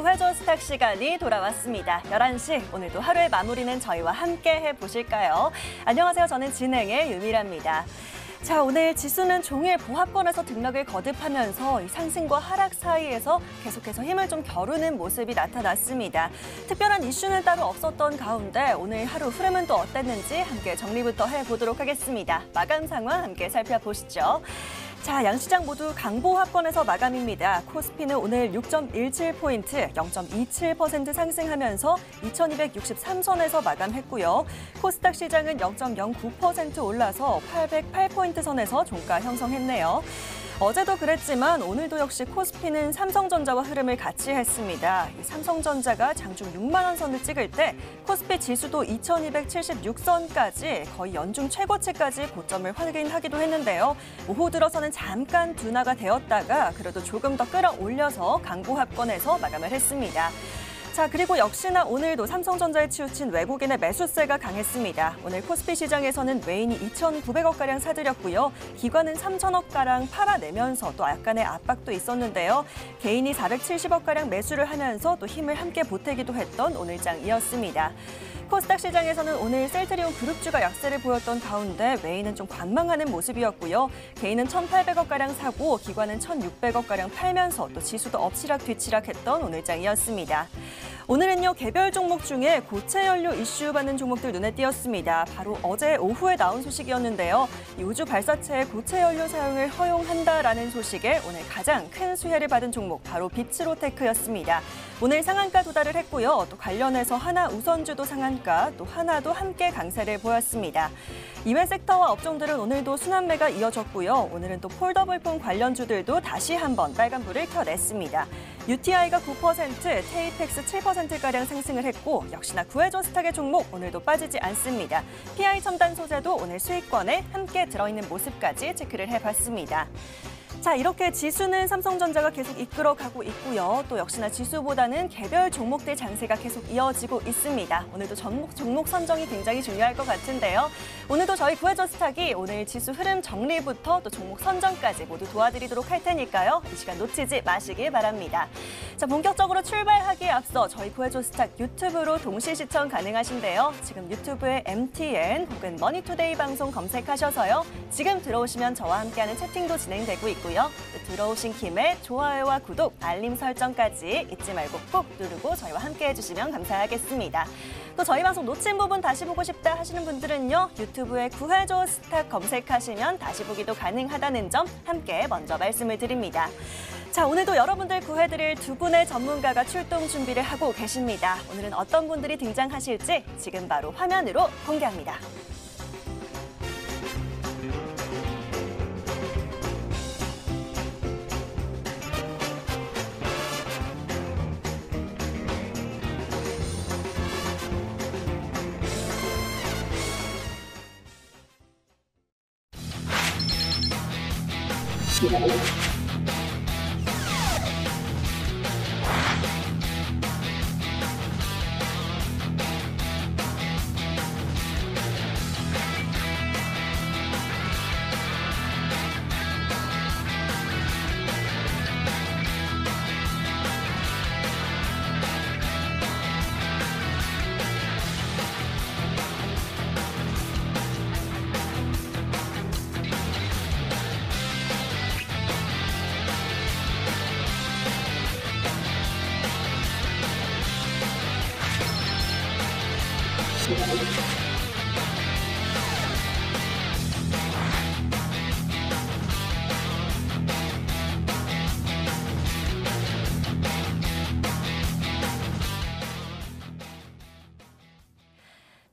구해줘 스탁 시간이 돌아왔습니다. 11시, 오늘도 하루의 마무리는 저희와 함께 해보실까요? 안녕하세요. 저는 진행의 유미라입니다. 자, 오늘 지수는 종일 보합권에서 등락을 거듭하면서 이 상승과 하락 사이에서 계속해서 힘을 좀 겨루는 모습이 나타났습니다. 특별한 이슈는 따로 없었던 가운데 오늘 하루 흐름은 또 어땠는지 함께 정리부터 해보도록 하겠습니다. 마감 상황 함께 살펴보시죠. 자, 양시장 모두 강보합권에서 마감입니다. 코스피는 오늘 6.17포인트, 0.27% 상승하면서 2263선에서 마감했고요. 코스닥 시장은 0.09% 올라서 808포인트 선에서 종가 형성했네요. 어제도 그랬지만 오늘도 역시 코스피는 삼성전자와 흐름을 같이 했습니다. 이 삼성전자가 장중 6만 원 선을 찍을 때 코스피 지수도 2276선까지 거의 연중 최고치까지 고점을 확인하기도 했는데요. 오후 들어서는 잠깐 둔화가 되었다가 그래도 조금 더 끌어올려서 강보합권에서 마감을 했습니다. 자, 그리고 역시나 오늘도 삼성전자에 치우친 외국인의 매수세가 강했습니다. 오늘 코스피 시장에서는 외인이 2,900억가량 사들였고요. 기관은 3,000억가량 팔아내면서 또 약간의 압박도 있었는데요. 개인이 470억가량 매수를 하면서 또 힘을 함께 보태기도 했던 오늘장이었습니다. 코스닥 시장에서는 오늘 셀트리온 그룹주가 약세를 보였던 가운데 외인은 좀 관망하는 모습이었고요. 개인은 1,800억가량 사고 기관은 1,600억가량 팔면서 또 지수도 엎치락뒤치락했던 오늘장이었습니다. 오늘은요, 개별 종목 중에 고체 연료 이슈 받는 종목들 눈에 띄었습니다. 바로 어제 오후에 나온 소식이었는데요. 이 우주 발사체의 고체 연료 사용을 허용한다라는 소식에 오늘 가장 큰 수혜를 받은 종목 바로 비츠로테크였습니다. 오늘 상한가 도달을 했고요. 또 관련해서 하나 우선주도 상한가, 또 하나도 함께 강세를 보였습니다. 이외 섹터와 업종들은 오늘도 순환매가 이어졌고요. 오늘은 또 폴더블폰 관련주들도 다시 한번 빨간불을 켜냈습니다. UTI가 9%, 테이펙스 7%가량 상승을 했고 역시나 구해줘 스탁의 종목 오늘도 빠지지 않습니다. PI 첨단 소재도 오늘 수익권에 함께 들어있는 모습까지 체크를 해봤습니다. 자, 이렇게 지수는 삼성전자가 계속 이끌어가고 있고요. 또 역시나 지수보다는 개별 종목들 장세가 계속 이어지고 있습니다. 오늘도 종목 선정이 굉장히 중요할 것 같은데요. 오늘도 저희 구해줘 스탁이 오늘 지수 흐름 정리부터 또 종목 선정까지 모두 도와드리도록 할 테니까요. 이 시간 놓치지 마시길 바랍니다. 자, 본격적으로 출발하기에 앞서 저희 구해줘 스탁 유튜브로 동시 시청 가능하신데요. 지금 유튜브에 MTN 혹은 머니투데이 방송 검색하셔서요. 지금 들어오시면 저와 함께하는 채팅도 진행되고 있고요. 또 들어오신 김에 좋아요와 구독, 알림 설정까지 잊지 말고 꼭 누르고 저희와 함께 해주시면 감사하겠습니다. 또 저희 방송 놓친 부분 다시 보고 싶다 하시는 분들은요. 유튜브에 구해줘 스탁 검색하시면 다시 보기도 가능하다는 점 함께 먼저 말씀을 드립니다. 자, 오늘도 여러분들 구해드릴 두 분의 전문가가 출동 준비를 하고 계십니다. 오늘은 어떤 분들이 등장하실지 지금 바로 화면으로 공개합니다.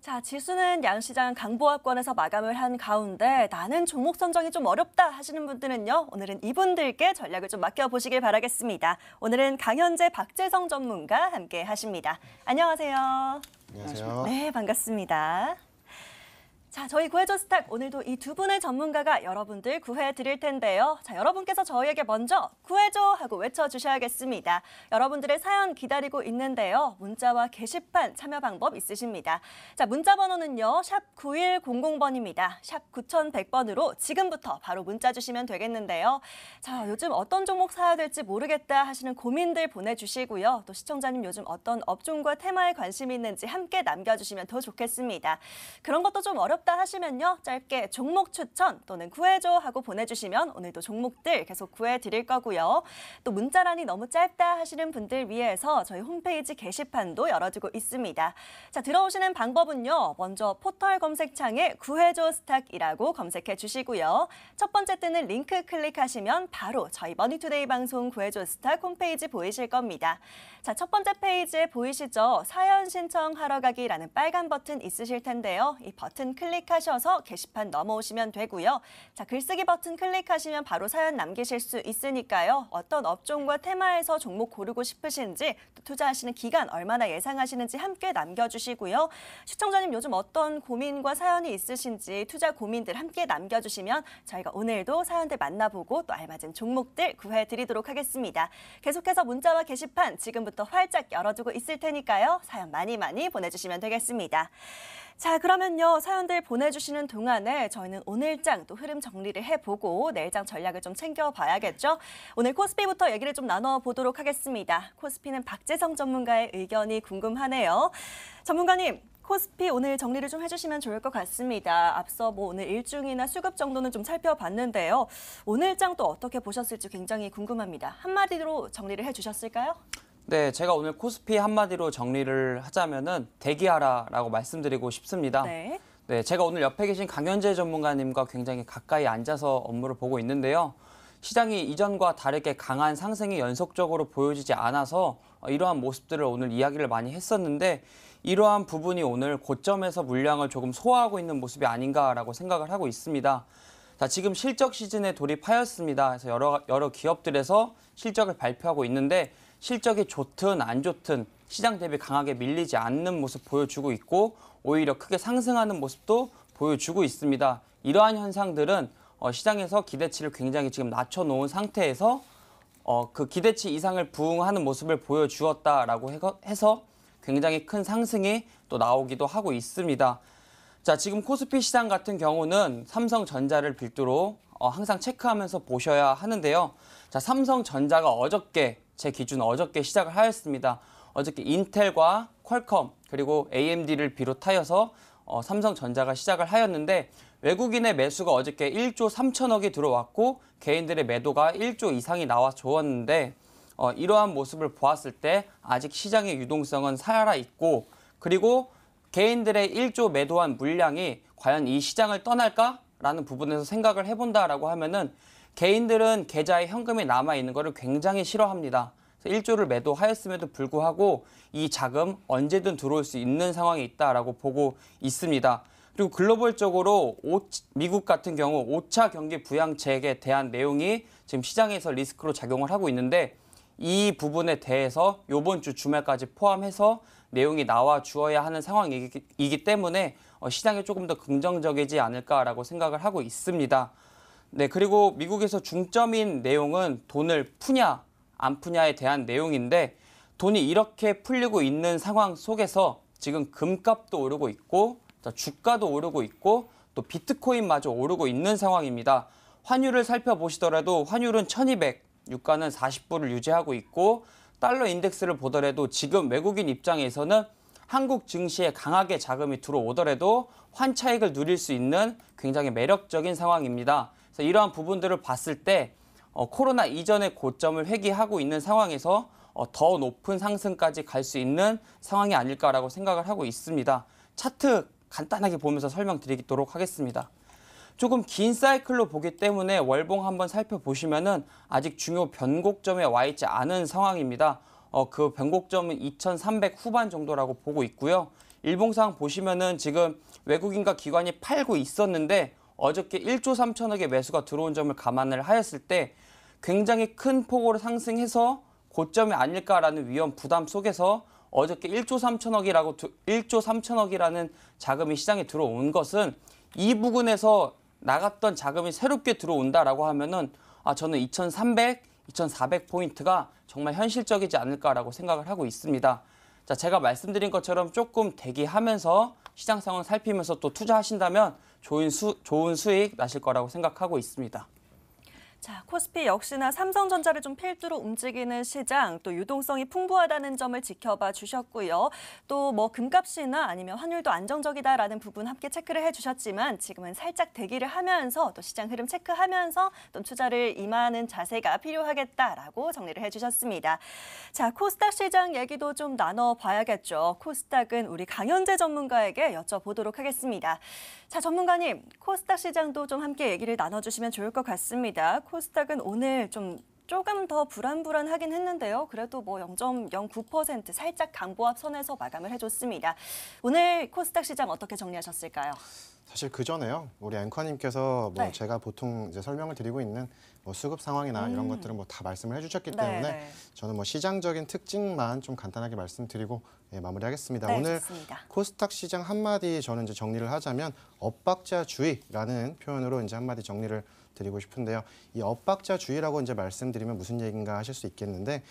자, 지수는 양시장 강보합권에서 마감을 한 가운데 나는 종목 선정이 좀 어렵다 하시는 분들은요. 오늘은 이분들께 전략을 좀 맡겨보시길 바라겠습니다. 오늘은 강현재, 박재성 전문가 함께 하십니다. 안녕하세요. 안녕하세요. 네, 반갑습니다. 자, 저희 구해줘 스탁 오늘도 이 두 분의 전문가가 여러분들 구해 드릴 텐데요. 자, 여러분께서 저희에게 먼저 구해줘 하고 외쳐주셔야겠습니다. 여러분들의 사연 기다리고 있는데요. 문자와 게시판 참여 방법 있으십니다. 자, 문자 번호는요. 샵 9100번입니다. 샵 9100번으로 지금부터 바로 문자 주시면 되겠는데요. 자, 요즘 어떤 종목 사야 될지 모르겠다 하시는 고민들 보내주시고요. 또 시청자님 요즘 어떤 업종과 테마에 관심이 있는지 함께 남겨주시면 더 좋겠습니다. 그런 것도 좀 어렵다 하시면요. 짧게 종목 추천 또는 구해줘 하고 보내주시면 오늘도 종목들 계속 구해드릴 거고요. 또 문자란이 너무 짧다 하시는 분들 위해서 저희 홈페이지 게시판도 열어두고 있습니다. 자, 들어오시는 방법은요. 먼저 포털 검색창에 구해줘 스탁이라고 검색해 주시고요. 첫 번째 뜨는 링크 클릭하시면 바로 저희 머니투데이 방송 구해줘 스탁 홈페이지 보이실 겁니다. 자, 첫 번째 페이지에 보이시죠? 사연 신청하러 가기라는 빨간 버튼 있으실 텐데요. 이 버튼 클릭하셔서 게시판 넘어오시면 되고요. 자, 글쓰기 버튼 클릭하시면 바로 사연 남기실 수 있으니까요. 어떤 업종과 테마에서 종목 고르고 싶으신지, 또 투자하시는 기간 얼마나 예상하시는지 함께 남겨주시고요. 시청자님 요즘 어떤 고민과 사연이 있으신지 투자 고민들 함께 남겨주시면 저희가 오늘도 사연들 만나보고 또 알맞은 종목들 구해드리도록 하겠습니다. 계속해서 문자와 게시판 지금부터 활짝 열어두고 있을 테니까요. 사연 많이 보내주시면 되겠습니다. 자, 그러면요. 사연들 보내주시는 동안에 저희는 오늘장 또 흐름 정리를 해보고 내일장 전략을 좀 챙겨봐야겠죠. 오늘 코스피부터 얘기를 좀 나눠보도록 하겠습니다. 코스피는 박재성 전문가의 의견이 궁금하네요. 전문가님, 코스피 오늘 정리를 좀 해주시면 좋을 것 같습니다. 앞서 오늘 일중이나 수급 정도는 좀 살펴봤는데요. 오늘장 또 어떻게 보셨을지 굉장히 궁금합니다. 한마디로 정리를 해주셨을까요? 네, 제가 오늘 코스피 한마디로 정리를 하자면은 대기하라라고 말씀드리고 싶습니다. 네. 네, 제가 오늘 옆에 계신 강현재 전문가님과 굉장히 가까이 앉아서 업무를 보고 있는데요. 시장이 이전과 다르게 강한 상승이 연속적으로 보여지지 않아서 이러한 모습들을 오늘 이야기를 많이 했었는데 이러한 부분이 오늘 고점에서 물량을 조금 소화하고 있는 모습이 아닌가라고 생각을 하고 있습니다. 자, 지금 실적 시즌에 돌입하였습니다. 그래서 여러 기업들에서 실적을 발표하고 있는데 실적이 좋든 안 좋든 시장 대비 강하게 밀리지 않는 모습 보여주고 있고 오히려 크게 상승하는 모습도 보여주고 있습니다. 이러한 현상들은 시장에서 기대치를 굉장히 지금 낮춰놓은 상태에서 그 기대치 이상을 부응하는 모습을 보여주었다라고 해서 굉장히 큰 상승이 또 나오기도 하고 있습니다. 자, 지금 코스피 시장 같은 경우는 삼성전자를 필두로 항상 체크하면서 보셔야 하는데요. 자, 삼성전자가 제 기준 어저께 시작을 하였습니다. 어저께 인텔과 퀄컴 그리고 AMD를 비롯하여서 삼성전자가 시작을 하였는데 외국인의 매수가 어저께 1조 3천억이 들어왔고 개인들의 매도가 1조 이상이 나와 주었는데 이러한 모습을 보았을 때 아직 시장의 유동성은 살아있고 그리고 개인들의 1조 매도한 물량이 과연 이 시장을 떠날까라는 부분에서 생각을 해본다라고 하면은 개인들은 계좌에 현금이 남아있는 것을 굉장히 싫어합니다. 1조를 매도하였음에도 불구하고 이 자금 언제든 들어올 수 있는 상황이 있다라고 보고 있습니다. 그리고 글로벌적으로 미국 같은 경우 5차 경기 부양책에 대한 내용이 지금 시장에서 리스크로 작용을 하고 있는데 이 부분에 대해서 이번 주 주말까지 포함해서 내용이 나와 주어야 하는 상황이기 때문에 시장에 조금 더 긍정적이지 않을까라고 생각을 하고 있습니다. 네, 그리고 미국에서 중점인 내용은 돈을 푸냐 안 푸냐에 대한 내용인데 돈이 이렇게 풀리고 있는 상황 속에서 지금 금값도 오르고 있고 주가도 오르고 있고 또 비트코인마저 오르고 있는 상황입니다. 환율을 살펴보시더라도 환율은 1200, 유가는 40불을 유지하고 있고 달러 인덱스를 보더라도 지금 외국인 입장에서는 한국 증시에 강하게 자금이 들어오더라도 환차익을 누릴 수 있는 굉장히 매력적인 상황입니다. 그래서 이러한 부분들을 봤을 때 코로나 이전의 고점을 회귀하고 있는 상황에서 더 높은 상승까지 갈 수 있는 상황이 아닐까라고 생각을 하고 있습니다. 차트 간단하게 보면서 설명드리도록 하겠습니다. 조금 긴 사이클로 보기 때문에 월봉 한번 살펴보시면은 아직 중요 변곡점에 와 있지 않은 상황입니다. 그 변곡점은 2300 후반 정도라고 보고 있고요. 일봉상 보시면은 지금 외국인과 기관이 팔고 있었는데 어저께 1조 3천억의 매수가 들어온 점을 감안을 하였을 때 굉장히 큰 폭으로 상승해서 고점이 아닐까라는 위험 부담 속에서 어저께 1조 3천억이라는 자금이 시장에 들어온 것은 이 부근에서 나갔던 자금이 새롭게 들어온다라고 하면은 저는 2,300, 2,400포인트가 정말 현실적이지 않을까라고 생각을 하고 있습니다. 자, 제가 말씀드린 것처럼 조금 대기하면서 시장 상황 살피면서 또 투자하신다면 좋은 수익 나실 거라고 생각하고 있습니다. 자, 코스피 역시나 삼성전자를 좀 필두로 움직이는 시장, 또 유동성이 풍부하다는 점을 지켜봐 주셨고요. 또 뭐 금값이나 아니면 환율도 안정적이다라는 부분 함께 체크를 해주셨지만 지금은 살짝 대기를 하면서 또 시장 흐름 체크하면서 또 투자를 임하는 자세가 필요하겠다라고 정리를 해주셨습니다. 자, 코스닥 시장 얘기도 좀 나눠봐야겠죠. 코스닥은 우리 강현재 전문가에게 여쭤보도록 하겠습니다. 자, 전문가님, 코스닥 시장도 좀 함께 얘기를 나눠주시면 좋을 것 같습니다. 코스닥은 오늘 조금 더 불안불안하긴 했는데요. 그래도 뭐 0.09% 살짝 강보합 선에서 마감을 해줬습니다. 오늘 코스닥 시장 어떻게 정리하셨을까요? 사실 그 전에요. 우리 앵커님께서 뭐 네. 제가 보통 이제 설명을 드리고 있는 뭐 수급 상황이나 이런 것들은 뭐 다 말씀을 해주셨기 때문에 네. 저는 뭐 시장적인 특징만 좀 간단하게 말씀드리고 마무리하겠습니다. 네, 오늘 좋습니다. 코스닥 시장 한마디 저는 이제 정리를 하자면 엇박자주의라는 표현으로 이제 한마디 정리를 드리고 싶은데요. 이 엇박자주의라고 이제 말씀드리면 무슨 얘기인가 하실 수 있겠는데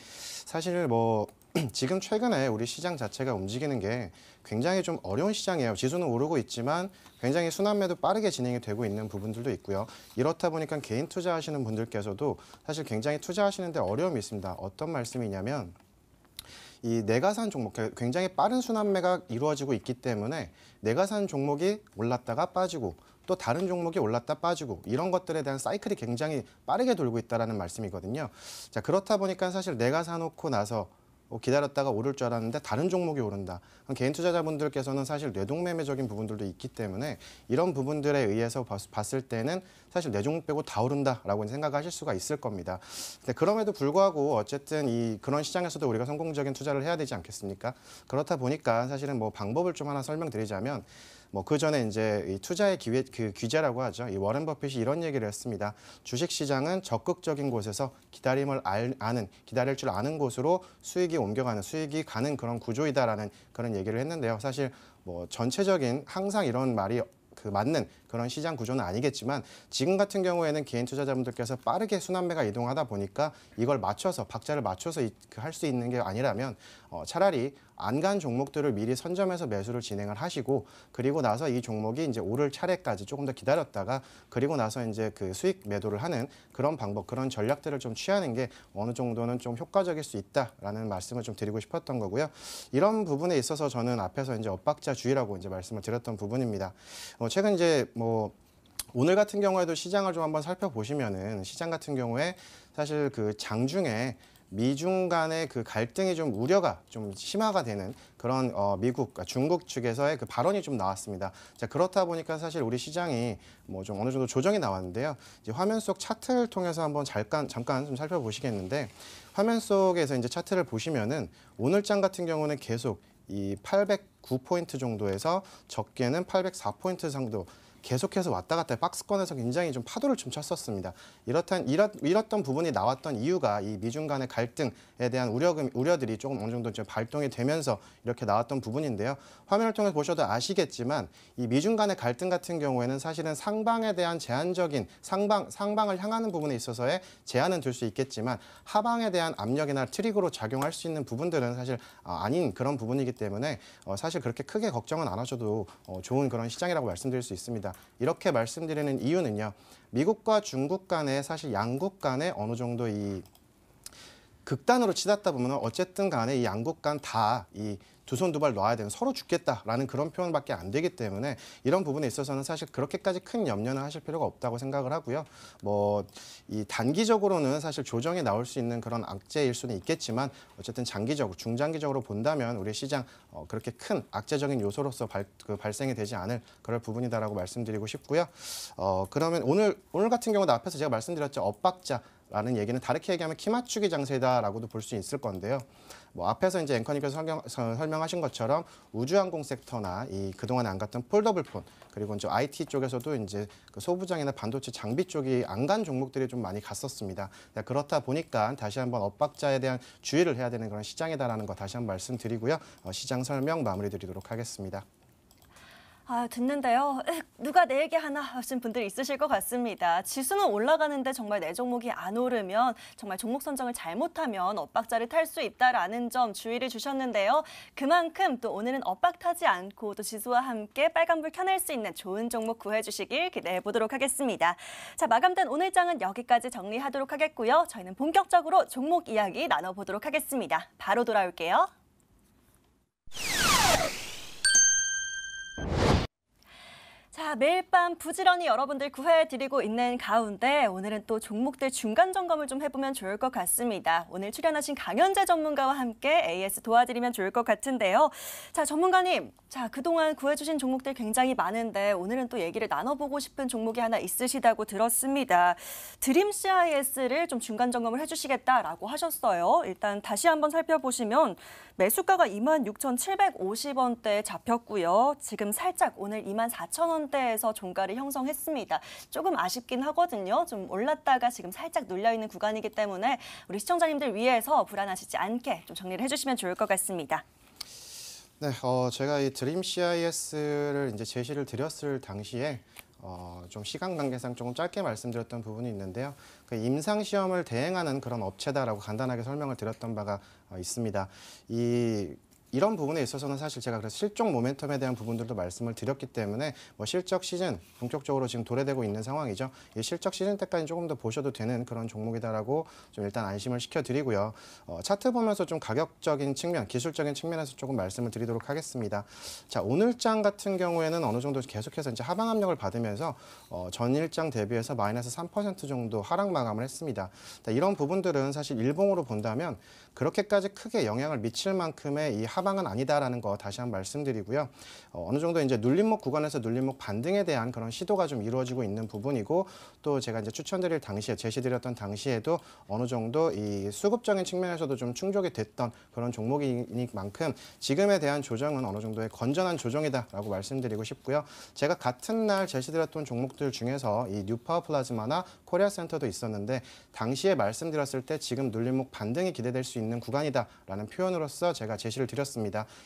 사실 뭐 지금 최근에 우리 시장 자체가 움직이는 게 굉장히 좀 어려운 시장이에요. 지수는 오르고 있지만 굉장히 순환매도 빠르게 진행이 되고 있는 부분들도 있고요. 이렇다 보니까 개인 투자하시는 분들께서도 사실 굉장히 투자하시는데 어려움이 있습니다. 어떤 말씀이냐면 이 내가 산 종목, 굉장히 빠른 순환매가 이루어지고 있기 때문에 내가 산 종목이 올랐다가 빠지고 또 다른 종목이 올랐다 빠지고 이런 것들에 대한 사이클이 굉장히 빠르게 돌고 있다는 말씀이거든요. 자, 그렇다 보니까 사실 내가 사놓고 나서 기다렸다가 오를 줄 알았는데 다른 종목이 오른다. 그럼 개인 투자자분들께서는 사실 뇌동매매적인 부분들도 있기 때문에 이런 부분들에 의해서 봤을 때는 사실 내 종목 빼고 다 오른다라고 생각하실 수가 있을 겁니다. 근데 그럼에도 불구하고 어쨌든 그런 시장에서도 우리가 성공적인 투자를 해야 되지 않겠습니까? 그렇다 보니까 사실은 뭐 방법을 좀 하나 설명드리자면 뭐 그 전에 이제 이 투자의 기회 규제라고 하죠. 이 워렌 버핏이 이런 얘기를 했습니다. 주식 시장은 적극적인 곳에서 기다릴 줄 아는 곳으로 수익이 가는 그런 구조이다라는 그런 얘기를 했는데요. 사실 뭐 전체적인 항상 이런 말이 맞는 그런 시장 구조는 아니겠지만 지금 같은 경우에는 개인 투자자분들께서 빠르게 순환매가 이동하다 보니까 이걸 박자를 맞춰서 할 수 있는 게 아니라면 차라리 안 간 종목들을 미리 선점해서 매수를 진행을 하시고 그리고 나서 이 종목이 이제 오를 차례까지 조금 더 기다렸다가 그리고 나서 이제 그 수익 매도를 하는 그런 방법, 그런 전략들을 좀 취하는 게 어느 정도는 좀 효과적일 수 있다라는 말씀을 좀 드리고 싶었던 거고요. 이런 부분에 있어서 저는 앞에서 이제 엇박자주의라고 이제 말씀을 드렸던 부분입니다. 최근 이제 뭐 오늘 같은 경우에도 시장을 좀 한번 살펴보시면은 시장 같은 경우에 사실 그 장중에 미중 간의 그 갈등이 좀 우려가 좀 심화가 되는 그런 중국 측에서의 그 발언이 좀 나왔습니다. 자, 그렇다 보니까 사실 우리 시장이 뭐 좀 어느 정도 조정이 나왔는데요. 이제 화면 속 차트를 통해서 한번 잠깐 좀 살펴보시겠는데 화면 속에서 이제 차트를 보시면은 오늘장 같은 경우는 계속 이 809포인트 정도에서 적게는 804포인트 정도 계속해서 왔다 갔다 박스권에서 굉장히 좀 파도를 좀 쳤었습니다. 이렇던 부분이 나왔던 이유가 이 미중 간의 갈등에 대한 우려들이 조금 어느 정도 좀 발동이 되면서 이렇게 나왔던 부분인데요. 화면을 통해서 보셔도 아시겠지만 이 미중 간의 갈등 같은 경우에는 사실은 상방에 대한 제한적인 상방을 향하는 부분에 있어서의 제한은 들 수 있겠지만 하방에 대한 압력이나 트리거로 작용할 수 있는 부분들은 사실 아닌 그런 부분이기 때문에 사실 그렇게 크게 걱정은 안 하셔도 좋은 그런 시장이라고 말씀드릴 수 있습니다. 이렇게 말씀드리는 이유는요. 미국과 중국 간에 사실 양국 간에 어느 정도 이 극단으로 치닫다 보면 어쨌든 간에 이 양국 간 다 이 두 손 두 발 놔야 되는 서로 죽겠다라는 그런 표현밖에 안 되기 때문에 이런 부분에 있어서는 사실 그렇게까지 큰 염려는 하실 필요가 없다고 생각을 하고요. 뭐 이 단기적으로는 사실 조정이 나올 수 있는 그런 악재일 수는 있겠지만 어쨌든 중장기적으로 본다면 우리 시장 그렇게 큰 악재적인 요소로서 발생이 되지 않을 그럴 부분이다라고 말씀드리고 싶고요. 그러면 오늘 같은 경우도 앞에서 제가 말씀드렸죠. 엇박자라는 얘기는 다르게 얘기하면 키 맞추기 장세다라고도 볼 수 있을 건데요. 뭐 앞에서 이제 앵커님께서 설명하신 것처럼 우주항공 섹터나 이 그동안 안 갔던 폴더블폰 그리고 이제 IT 쪽에서도 이제 그 소부장이나 반도체 장비 쪽이 안 간 종목들이 좀 많이 갔었습니다. 그렇다 보니까 다시 한번 엇박자에 대한 주의를 해야 되는 그런 시장이다라는 거 다시 한번 말씀드리고요. 시장 설명 마무리드리도록 하겠습니다. 듣는데요. 누가 내 얘기 하나 하신 분들이 있으실 것 같습니다. 지수는 올라가는데 정말 내 종목이 안 오르면 정말 종목 선정을 잘못하면 엇박자를 탈 수 있다라는 점 주의를 주셨는데요. 그만큼 또 오늘은 엇박 타지 않고 또 지수와 함께 빨간불 켜낼 수 있는 좋은 종목 구해주시길 기대해 보도록 하겠습니다. 자, 마감된 오늘 장은 여기까지 정리하도록 하겠고요. 저희는 본격적으로 종목 이야기 나눠보도록 하겠습니다. 바로 돌아올게요. 자, 매일 밤 부지런히 여러분들 구해드리고 있는 가운데 오늘은 또 종목들 중간 점검을 좀 해보면 좋을 것 같습니다. 오늘 출연하신 강현재 전문가와 함께 AS 도와드리면 좋을 것 같은데요. 자, 전문가님, 자, 그동안 구해주신 종목들 굉장히 많은데 오늘은 또 얘기를 나눠보고 싶은 종목이 하나 있으시다고 들었습니다. 드림 CIS를 좀 중간 점검을 해주시겠다라고 하셨어요. 일단 다시 한번 살펴보시면 매수가가 26,750원대에 잡혔고요. 지금 살짝 오늘 24,000원대에서 종가를 형성했습니다. 조금 아쉽긴 하거든요. 좀 올랐다가 지금 살짝 눌려있는 구간이기 때문에 우리 시청자님들 위해서 불안하시지 않게 좀 정리를 해주시면 좋을 것 같습니다. 네, 제가 이 드림 CIS를 이제 제시를 드렸을 당시에 좀 시간 관계상 조금 짧게 말씀드렸던 부분이 있는데요. 그 임상 시험을 대행하는 그런 업체다라고 간단하게 설명을 드렸던 바가 있습니다. 이런 부분에 있어서는 사실 제가 그래서 실적 모멘텀에 대한 부분들도 말씀을 드렸기 때문에 뭐 실적 시즌 본격적으로 지금 도래되고 있는 상황이죠. 이 실적 시즌 때까지 조금 더 보셔도 되는 그런 종목이다라고 좀 일단 안심을 시켜드리고요. 차트 보면서 좀 가격적인 측면, 기술적인 측면에서 조금 말씀을 드리도록 하겠습니다. 자, 오늘장 같은 경우에는 어느 정도 계속해서 이제 하방 압력을 받으면서 전일장 대비해서 마이너스 3% 정도 하락 마감을 했습니다. 이런 부분들은 사실 일봉으로 본다면 그렇게까지 크게 영향을 미칠 만큼의 이 하방은 아니다라는 거 다시 한번 말씀드리고요. 어느 정도 이제 눌림목 구간에서 눌림목 반등에 대한 그런 시도가 좀 이루어지고 있는 부분이고 또 제가 이제 추천드릴 당시에 제시드렸던 당시에도 어느 정도 이 수급적인 측면에서도 좀 충족이 됐던 그런 종목이니만큼 지금에 대한 조정은 어느 정도의 건전한 조정이다라고 말씀드리고 싶고요. 제가 같은 날 제시드렸던 종목들 중에서 이 뉴파워 플라즈마나 코리아 센터도 있었는데 당시에 말씀드렸을 때 지금 눌림목 반등이 기대될 수 있는 구간이다라는 표현으로서 제가 제시를 드렸습니다.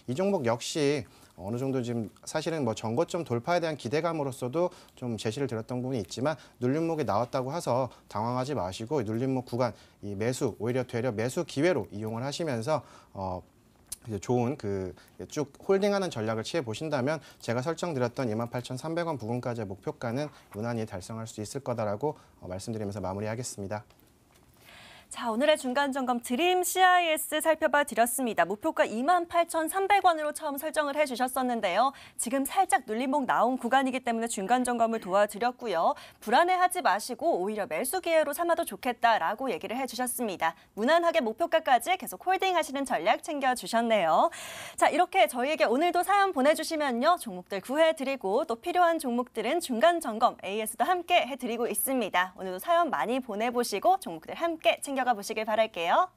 이 종목 역시 어느 정도 지금 사실은 뭐 전고점 돌파에 대한 기대감으로서도 좀 제시를 드렸던 부분이 있지만 눌림목이 나왔다고 해서 당황하지 마시고 눌림목 구간 이 매수 오히려 되려 매수 기회로 이용을 하시면서 이제 좋은 그 쭉 홀딩하는 전략을 취해 보신다면 제가 설정드렸던 28,300원 부근까지의 목표가는 무난히 달성할 수 있을 거다라고 말씀드리면서 마무리하겠습니다. 자, 오늘의 중간 점검 드림 CIS 살펴봐 드렸습니다. 목표가 28,300원으로 처음 설정을 해주셨었는데요. 지금 살짝 눌림목 나온 구간이기 때문에 중간 점검을 도와드렸고요. 불안해하지 마시고 오히려 매수 기회로 삼아도 좋겠다라고 얘기를 해주셨습니다. 무난하게 목표가까지 계속 홀딩하시는 전략 챙겨주셨네요. 자, 이렇게 저희에게 오늘도 사연 보내주시면요. 종목들 구해드리고 또 필요한 종목들은 중간 점검 AS도 함께 해드리고 있습니다. 오늘도 사연 많이 보내보시고 종목들 함께 챙겨가 보시길 바랄게요.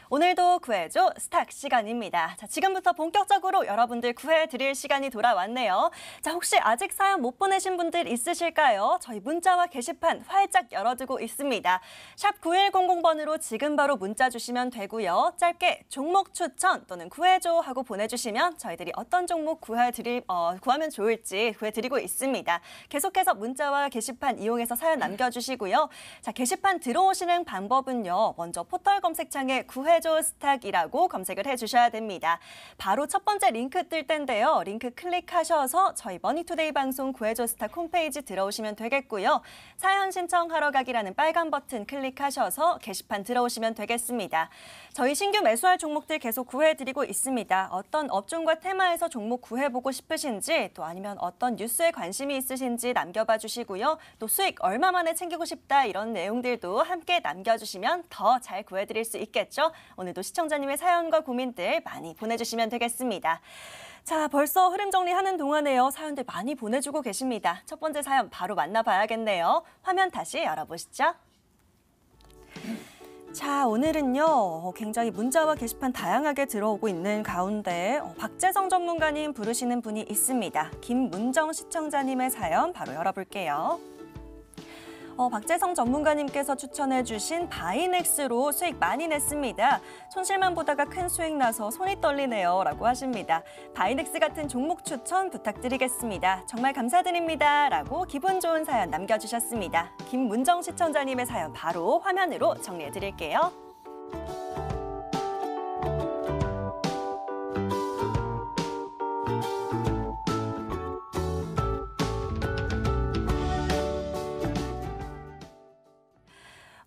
오늘도 구해줘 스탁 시간입니다. 자, 지금부터 본격적으로 여러분들 구해드릴 시간이 돌아왔네요. 자, 혹시 아직 사연 못 보내신 분들 있으실까요? 저희 문자와 게시판 활짝 열어두고 있습니다. 샵 9100번으로 지금 바로 문자 주시면 되고요. 짧게 종목 추천 또는 구해줘 하고 보내주시면 저희들이 어떤 종목 구하면 좋을지 구해드리고 있습니다. 계속해서 문자와 게시판 이용해서 사연 남겨주시고요. 자, 게시판 들어오시는 방법은요. 먼저 포털 검색창에 구해줘 스탁이라고 검색을 해주셔야 됩니다. 바로 첫 번째 링크 뜰 텐데요. 링크 클릭하셔서 저희 머니투데이 방송 구해줘 스탁 홈페이지 들어오시면 되겠고요. 사연 신청하러 가기라는 빨간 버튼 클릭하셔서 게시판 들어오시면 되겠습니다. 저희 신규 매수할 종목들 계속 구해드리고 있습니다. 어떤 업종과 테마에서 종목 구해보고 싶으신지 또 아니면 어떤 뉴스에 관심이 있으신지 남겨봐 주시고요. 또 수익 얼마 만에 챙기고 싶다 이런 내용들도 함께 남겨주시면 더 잘 구해드릴 수 있겠죠. 오늘도 시청자님의 사연과 고민들 많이 보내주시면 되겠습니다. 자, 벌써 흐름 정리하는 동안에요. 사연들 많이 보내주고 계십니다. 첫 번째 사연 바로 만나봐야겠네요. 화면 다시 열어보시죠. 자, 오늘은요, 굉장히 문자와 게시판 다양하게 들어오고 있는 가운데 박재성 전문가님 부르시는 분이 있습니다. 김문정 시청자님의 사연 바로 열어볼게요. 박재성 전문가님께서 추천해 주신 바이넥스로 수익 많이 냈습니다. 손실만 보다가 큰 수익 나서 손이 떨리네요 라고 하십니다. 바이넥스 같은 종목 추천 부탁드리겠습니다. 정말 감사드립니다 라고 기분 좋은 사연 남겨주셨습니다. 김문정 시청자님의 사연 바로 화면으로 정리해 드릴게요.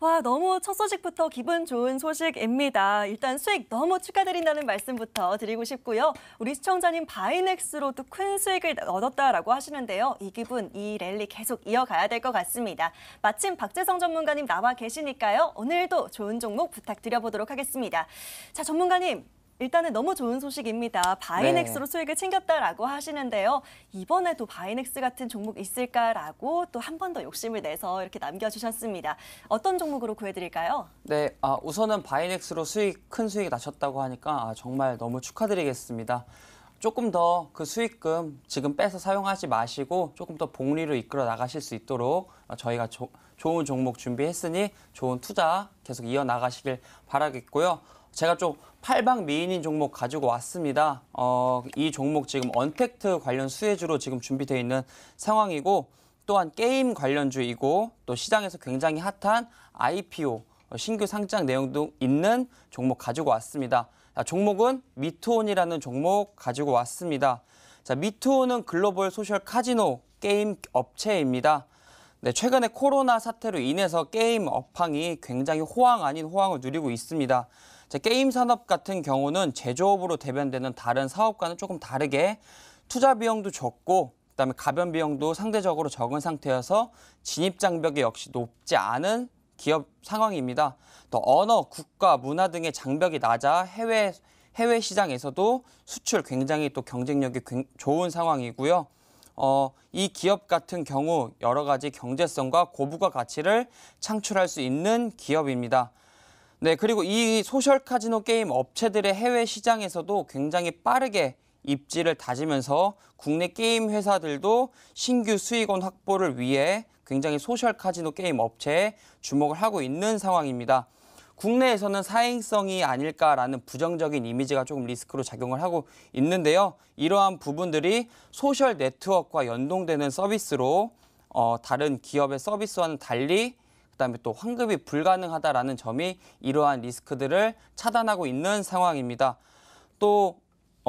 와, 너무 첫 소식부터 기분 좋은 소식입니다. 일단 수익 너무 축하드린다는 말씀부터 드리고 싶고요. 우리 시청자님 바이넥스로도 큰 수익을 얻었다라고 하시는데요. 이 기분, 이 랠리 계속 이어가야 될 것 같습니다. 마침 박재성 전문가님 나와 계시니까요. 오늘도 좋은 종목 부탁드려보도록 하겠습니다. 자, 전문가님. 일단은 너무 좋은 소식입니다. 바이넥스로 수익을 챙겼다라고 하시는데요. 이번에도 바이넥스 같은 종목 있을까라고 또 한 번 더 욕심을 내서 이렇게 남겨주셨습니다. 어떤 종목으로 구해드릴까요? 네, 우선은 바이넥스로 큰 수익이 나셨다고 하니까 정말 너무 축하드리겠습니다. 조금 더 그 수익금 지금 빼서 사용하지 마시고 조금 더 복리로 이끌어 나가실 수 있도록 저희가 좋은 종목 준비했으니 좋은 투자 계속 이어나가시길 바라겠고요. 제가 좀 팔방미인인 종목 가지고 왔습니다. 이 종목 지금 언택트 관련 수혜주로 지금 준비되어 있는 상황이고 또한 게임 관련주이고 또 시장에서 굉장히 핫한 IPO 신규 상장 내용도 있는 종목 가지고 왔습니다. 자, 종목은 미투온이라는 종목 가지고 왔습니다. 자, 미투온은 글로벌 소셜 카지노 게임 업체입니다. 네, 최근에 코로나 사태로 인해서 게임 업황이 굉장히 호황 아닌 호황을 누리고 있습니다. 자, 게임 산업 같은 경우는 제조업으로 대변되는 다른 사업과는 조금 다르게 투자 비용도 적고 그다음에 가변 비용도 상대적으로 적은 상태여서 진입 장벽이 역시 높지 않은 기업 상황입니다. 또 언어, 국가, 문화 등의 장벽이 낮아 해외 시장에서도 수출 굉장히 또 경쟁력이 좋은 상황이고요. 이 기업 같은 경우 여러 가지 경제성과 고부가 가치를 창출할 수 있는 기업입니다. 네, 그리고 이 소셜 카지노 게임 업체들의 해외 시장에서도 굉장히 빠르게 입지를 다지면서 국내 게임 회사들도 신규 수익원 확보를 위해 굉장히 소셜 카지노 게임 업체에 주목을 하고 있는 상황입니다. 국내에서는 사행성이 아닐까라는 부정적인 이미지가 조금 리스크로 작용을 하고 있는데요. 이러한 부분들이 소셜 네트워크와 연동되는 서비스로 다른 기업의 서비스와는 달리 그다음에 또 환급이 불가능하다라는 점이 이러한 리스크들을 차단하고 있는 상황입니다. 또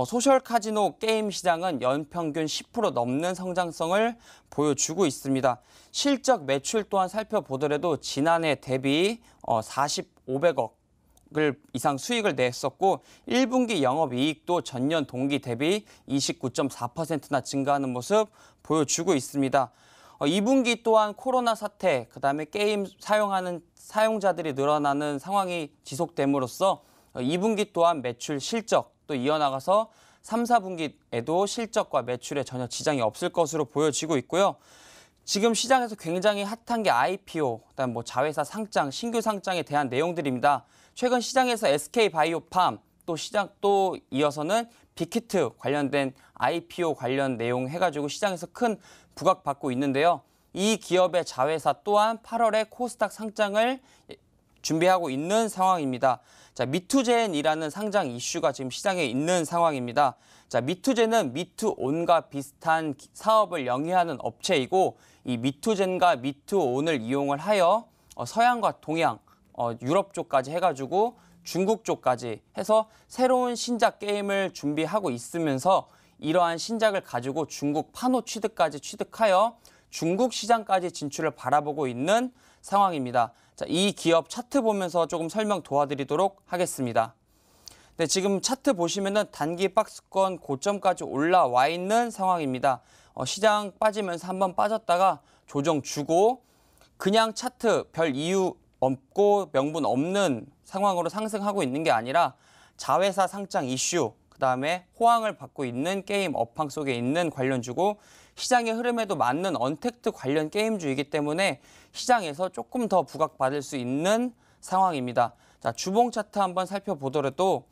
소셜 카지노 게임 시장은 연평균 10% 넘는 성장성을 보여주고 있습니다. 실적 매출 또한 살펴보더라도 지난해 대비 500억을 이상 수익을 냈었고 1분기 영업이익도 전년 동기 대비 29.4%나 증가하는 모습 보여주고 있습니다. 2분기 또한 코로나 사태, 그다음에 게임 사용하는 사용자들이 늘어나는 상황이 지속됨으로써 2분기 또한 매출 실적 또 이어나가서 3, 4분기에도 실적과 매출에 전혀 지장이 없을 것으로 보여지고 있고요. 지금 시장에서 굉장히 핫한 게 IPO, 그다음 자회사 상장, 신규 상장에 대한 내용들입니다. 최근 시장에서 SK바이오팜 또 이어서는 빅히트 관련된 IPO 관련 내용 해가지고 시장에서 큰 부각받고 있는데요. 이 기업의 자회사 또한 8월에 코스닥 상장을 준비하고 있는 상황입니다. 자, 미투젠이라는 상장 이슈가 지금 시장에 있는 상황입니다. 자, 미투젠은 미투온과 비슷한 사업을 영위하는 업체이고 이 미투젠과 미투온을 이용을 하여 서양과 동양, 유럽 쪽까지 해가지고 중국 쪽까지 해서 새로운 신작 게임을 준비하고 있으면서 이러한 신작을 가지고 중국 판호 취득까지 취득하여 중국 시장까지 진출을 바라보고 있는 상황입니다. 자, 이 기업 차트 보면서 조금 설명 도와드리도록 하겠습니다. 네, 지금 차트 보시면은 단기 박스권 고점까지 올라와 있는 상황입니다. 시장 빠지면서 한번 빠졌다가 조정 주고 그냥 차트 별 이유 없고 명분 없는 상황으로 상승하고 있는 게 아니라 자회사 상장 이슈, 그다음에 호황을 받고 있는 게임 업황 속에 있는 관련주고 시장의 흐름에도 맞는 언택트 관련 게임주이기 때문에 시장에서 조금 더 부각받을 수 있는 상황입니다. 자, 주봉 차트 한번 살펴보더라도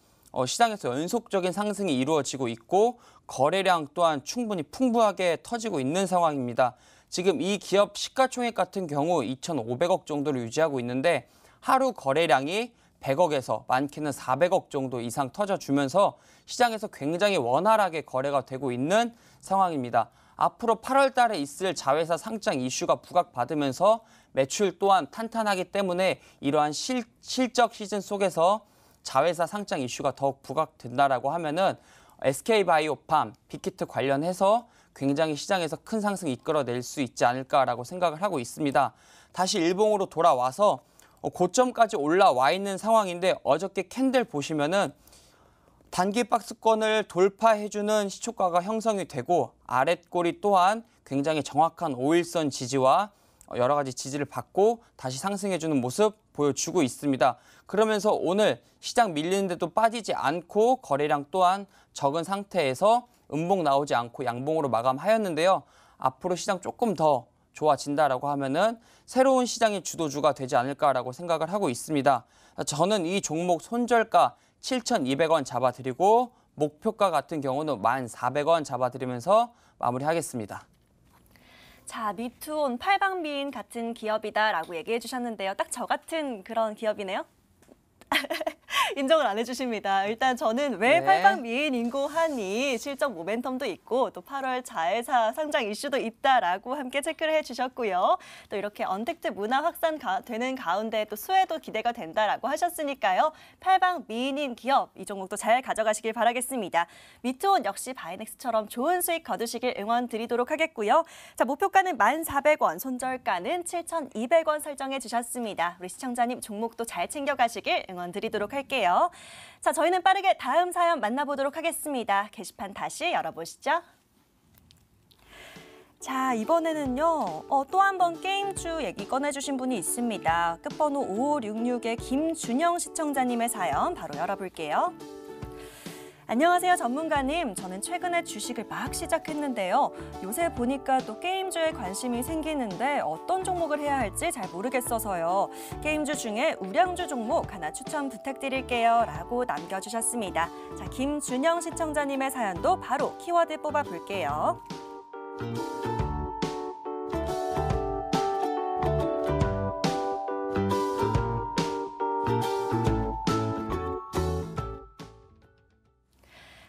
시장에서 연속적인 상승이 이루어지고 있고 거래량 또한 충분히 풍부하게 터지고 있는 상황입니다. 지금 이 기업 시가총액 같은 경우 2,500억 정도를 유지하고 있는데 하루 거래량이 100억에서 많게는 400억 정도 이상 터져주면서 시장에서 굉장히 원활하게 거래가 되고 있는 상황입니다. 앞으로 8월 달에 있을 자회사 상장 이슈가 부각받으면서 매출 또한 탄탄하기 때문에 이러한 실적 시즌 속에서 자회사 상장 이슈가 더욱 부각된다라고 하면은 SK바이오팜, 빅히트 관련해서 굉장히 시장에서 큰 상승 이끌어낼 수 있지 않을까라고 생각을 하고 있습니다. 다시 일봉으로 돌아와서 고점까지 올라와 있는 상황인데 어저께 캔들 보시면은 단기 박스권을 돌파해주는 시초가가 형성이 되고 아랫꼬리 또한 굉장히 정확한 5일선 지지와 여러 가지 지지를 받고 다시 상승해주는 모습 보여주고 있습니다. 그러면서 오늘 시장 밀리는데도 빠지지 않고 거래량 또한 적은 상태에서 음봉 나오지 않고 양봉으로 마감하였는데요. 앞으로 시장 조금 더 좋아진다라고 하면은 새로운 시장의 주도주가 되지 않을까라고 생각을 하고 있습니다. 저는 이 종목 손절가 7,200원 잡아드리고 목표가 같은 경우는 1,400원 잡아드리면서 마무리하겠습니다. 자, 미투온 팔방미인 같은 기업이다라고 얘기해 주셨는데요. 딱 저 같은 그런 기업이네요. 인정을 안 해주십니다. 일단 저는 왜 네. 팔방미인인고 하니 실적 모멘텀도 있고 또 8월 자회사 상장 이슈도 있다라고 함께 체크를 해주셨고요. 또 이렇게 언택트 문화 확산되는 가운데 또 수혜도 기대가 된다라고 하셨으니까요. 팔방미인인 기업 이 종목도 잘 가져가시길 바라겠습니다. 미투온 역시 바이넥스처럼 좋은 수익 거두시길 응원 드리도록 하겠고요. 자, 목표가는 1,400원, 손절가는 7,200원 설정해 주셨습니다. 우리 시청자님 종목도 잘 챙겨가시길 응원 드리도록 할게요. 자, 저희는 빠르게 다음 사연 만나보도록 하겠습니다. 게시판 다시 열어보시죠. 자, 이번에는요. 또 한 번 게임주 얘기 꺼내주신 분이 있습니다. 끝번호 5566의 김준영 시청자님의 사연 바로 열어볼게요. 안녕하세요, 전문가님. 저는 최근에 주식을 막 시작했는데요. 요새 보니까 또 게임주에 관심이 생기는데 어떤 종목을 해야 할지 잘 모르겠어서요. 게임주 중에 우량주 종목 하나 추천 부탁드릴게요. 라고 남겨주셨습니다. 자, 김준영 시청자님의 사연도 바로 키워드 뽑아볼게요.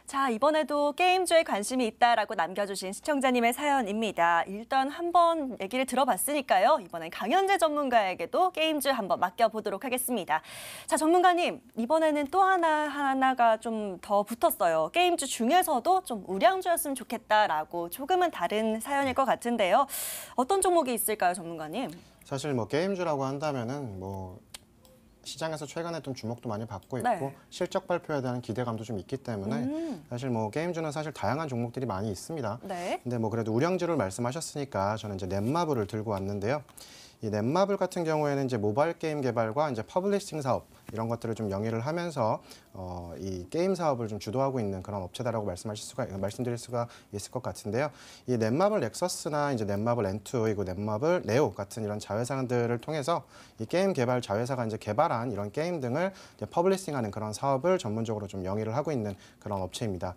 자, 이번에도 게임주에 관심이 있다라고 남겨주신 시청자님의 사연입니다. 일단 한번 얘기를 들어봤으니까요. 이번엔 강현재 전문가에게도 게임주 한번 맡겨보도록 하겠습니다. 자, 전문가님, 이번에는 또 하나가 좀 더 붙었어요. 게임주 중에서도 좀 우량주였으면 좋겠다라고 조금은 다른 사연일 것 같은데요. 어떤 종목이 있을까요, 전문가님? 사실 뭐 게임주라고 한다면은 뭐 시장에서 최근에 좀 주목도 많이 받고 있고 네. 실적 발표에 대한 기대감도 좀 있기 때문에 사실 뭐 게임주는 사실 다양한 종목들이 많이 있습니다. 네. 근데 뭐 그래도 우량주를 말씀하셨으니까 저는 이제 넷마블을 들고 왔는데요. 이 넷마블 같은 경우에는 이제 모바일 게임 개발과 이제 퍼블리싱 사업 이런 것들을 좀 영위를 하면서 이 게임 사업을 좀 주도하고 있는 그런 업체다라고 말씀드릴 수가 있을 것 같은데요. 이 넷마블 넥서스나 이제 넷마블 N2 그리고 넷마블 네오 같은 이런 자회사들을 통해서 이 게임 개발 자회사가 이제 개발한 이런 게임 등을 이제 퍼블리싱하는 그런 사업을 전문적으로 좀 영위를 하고 있는 그런 업체입니다.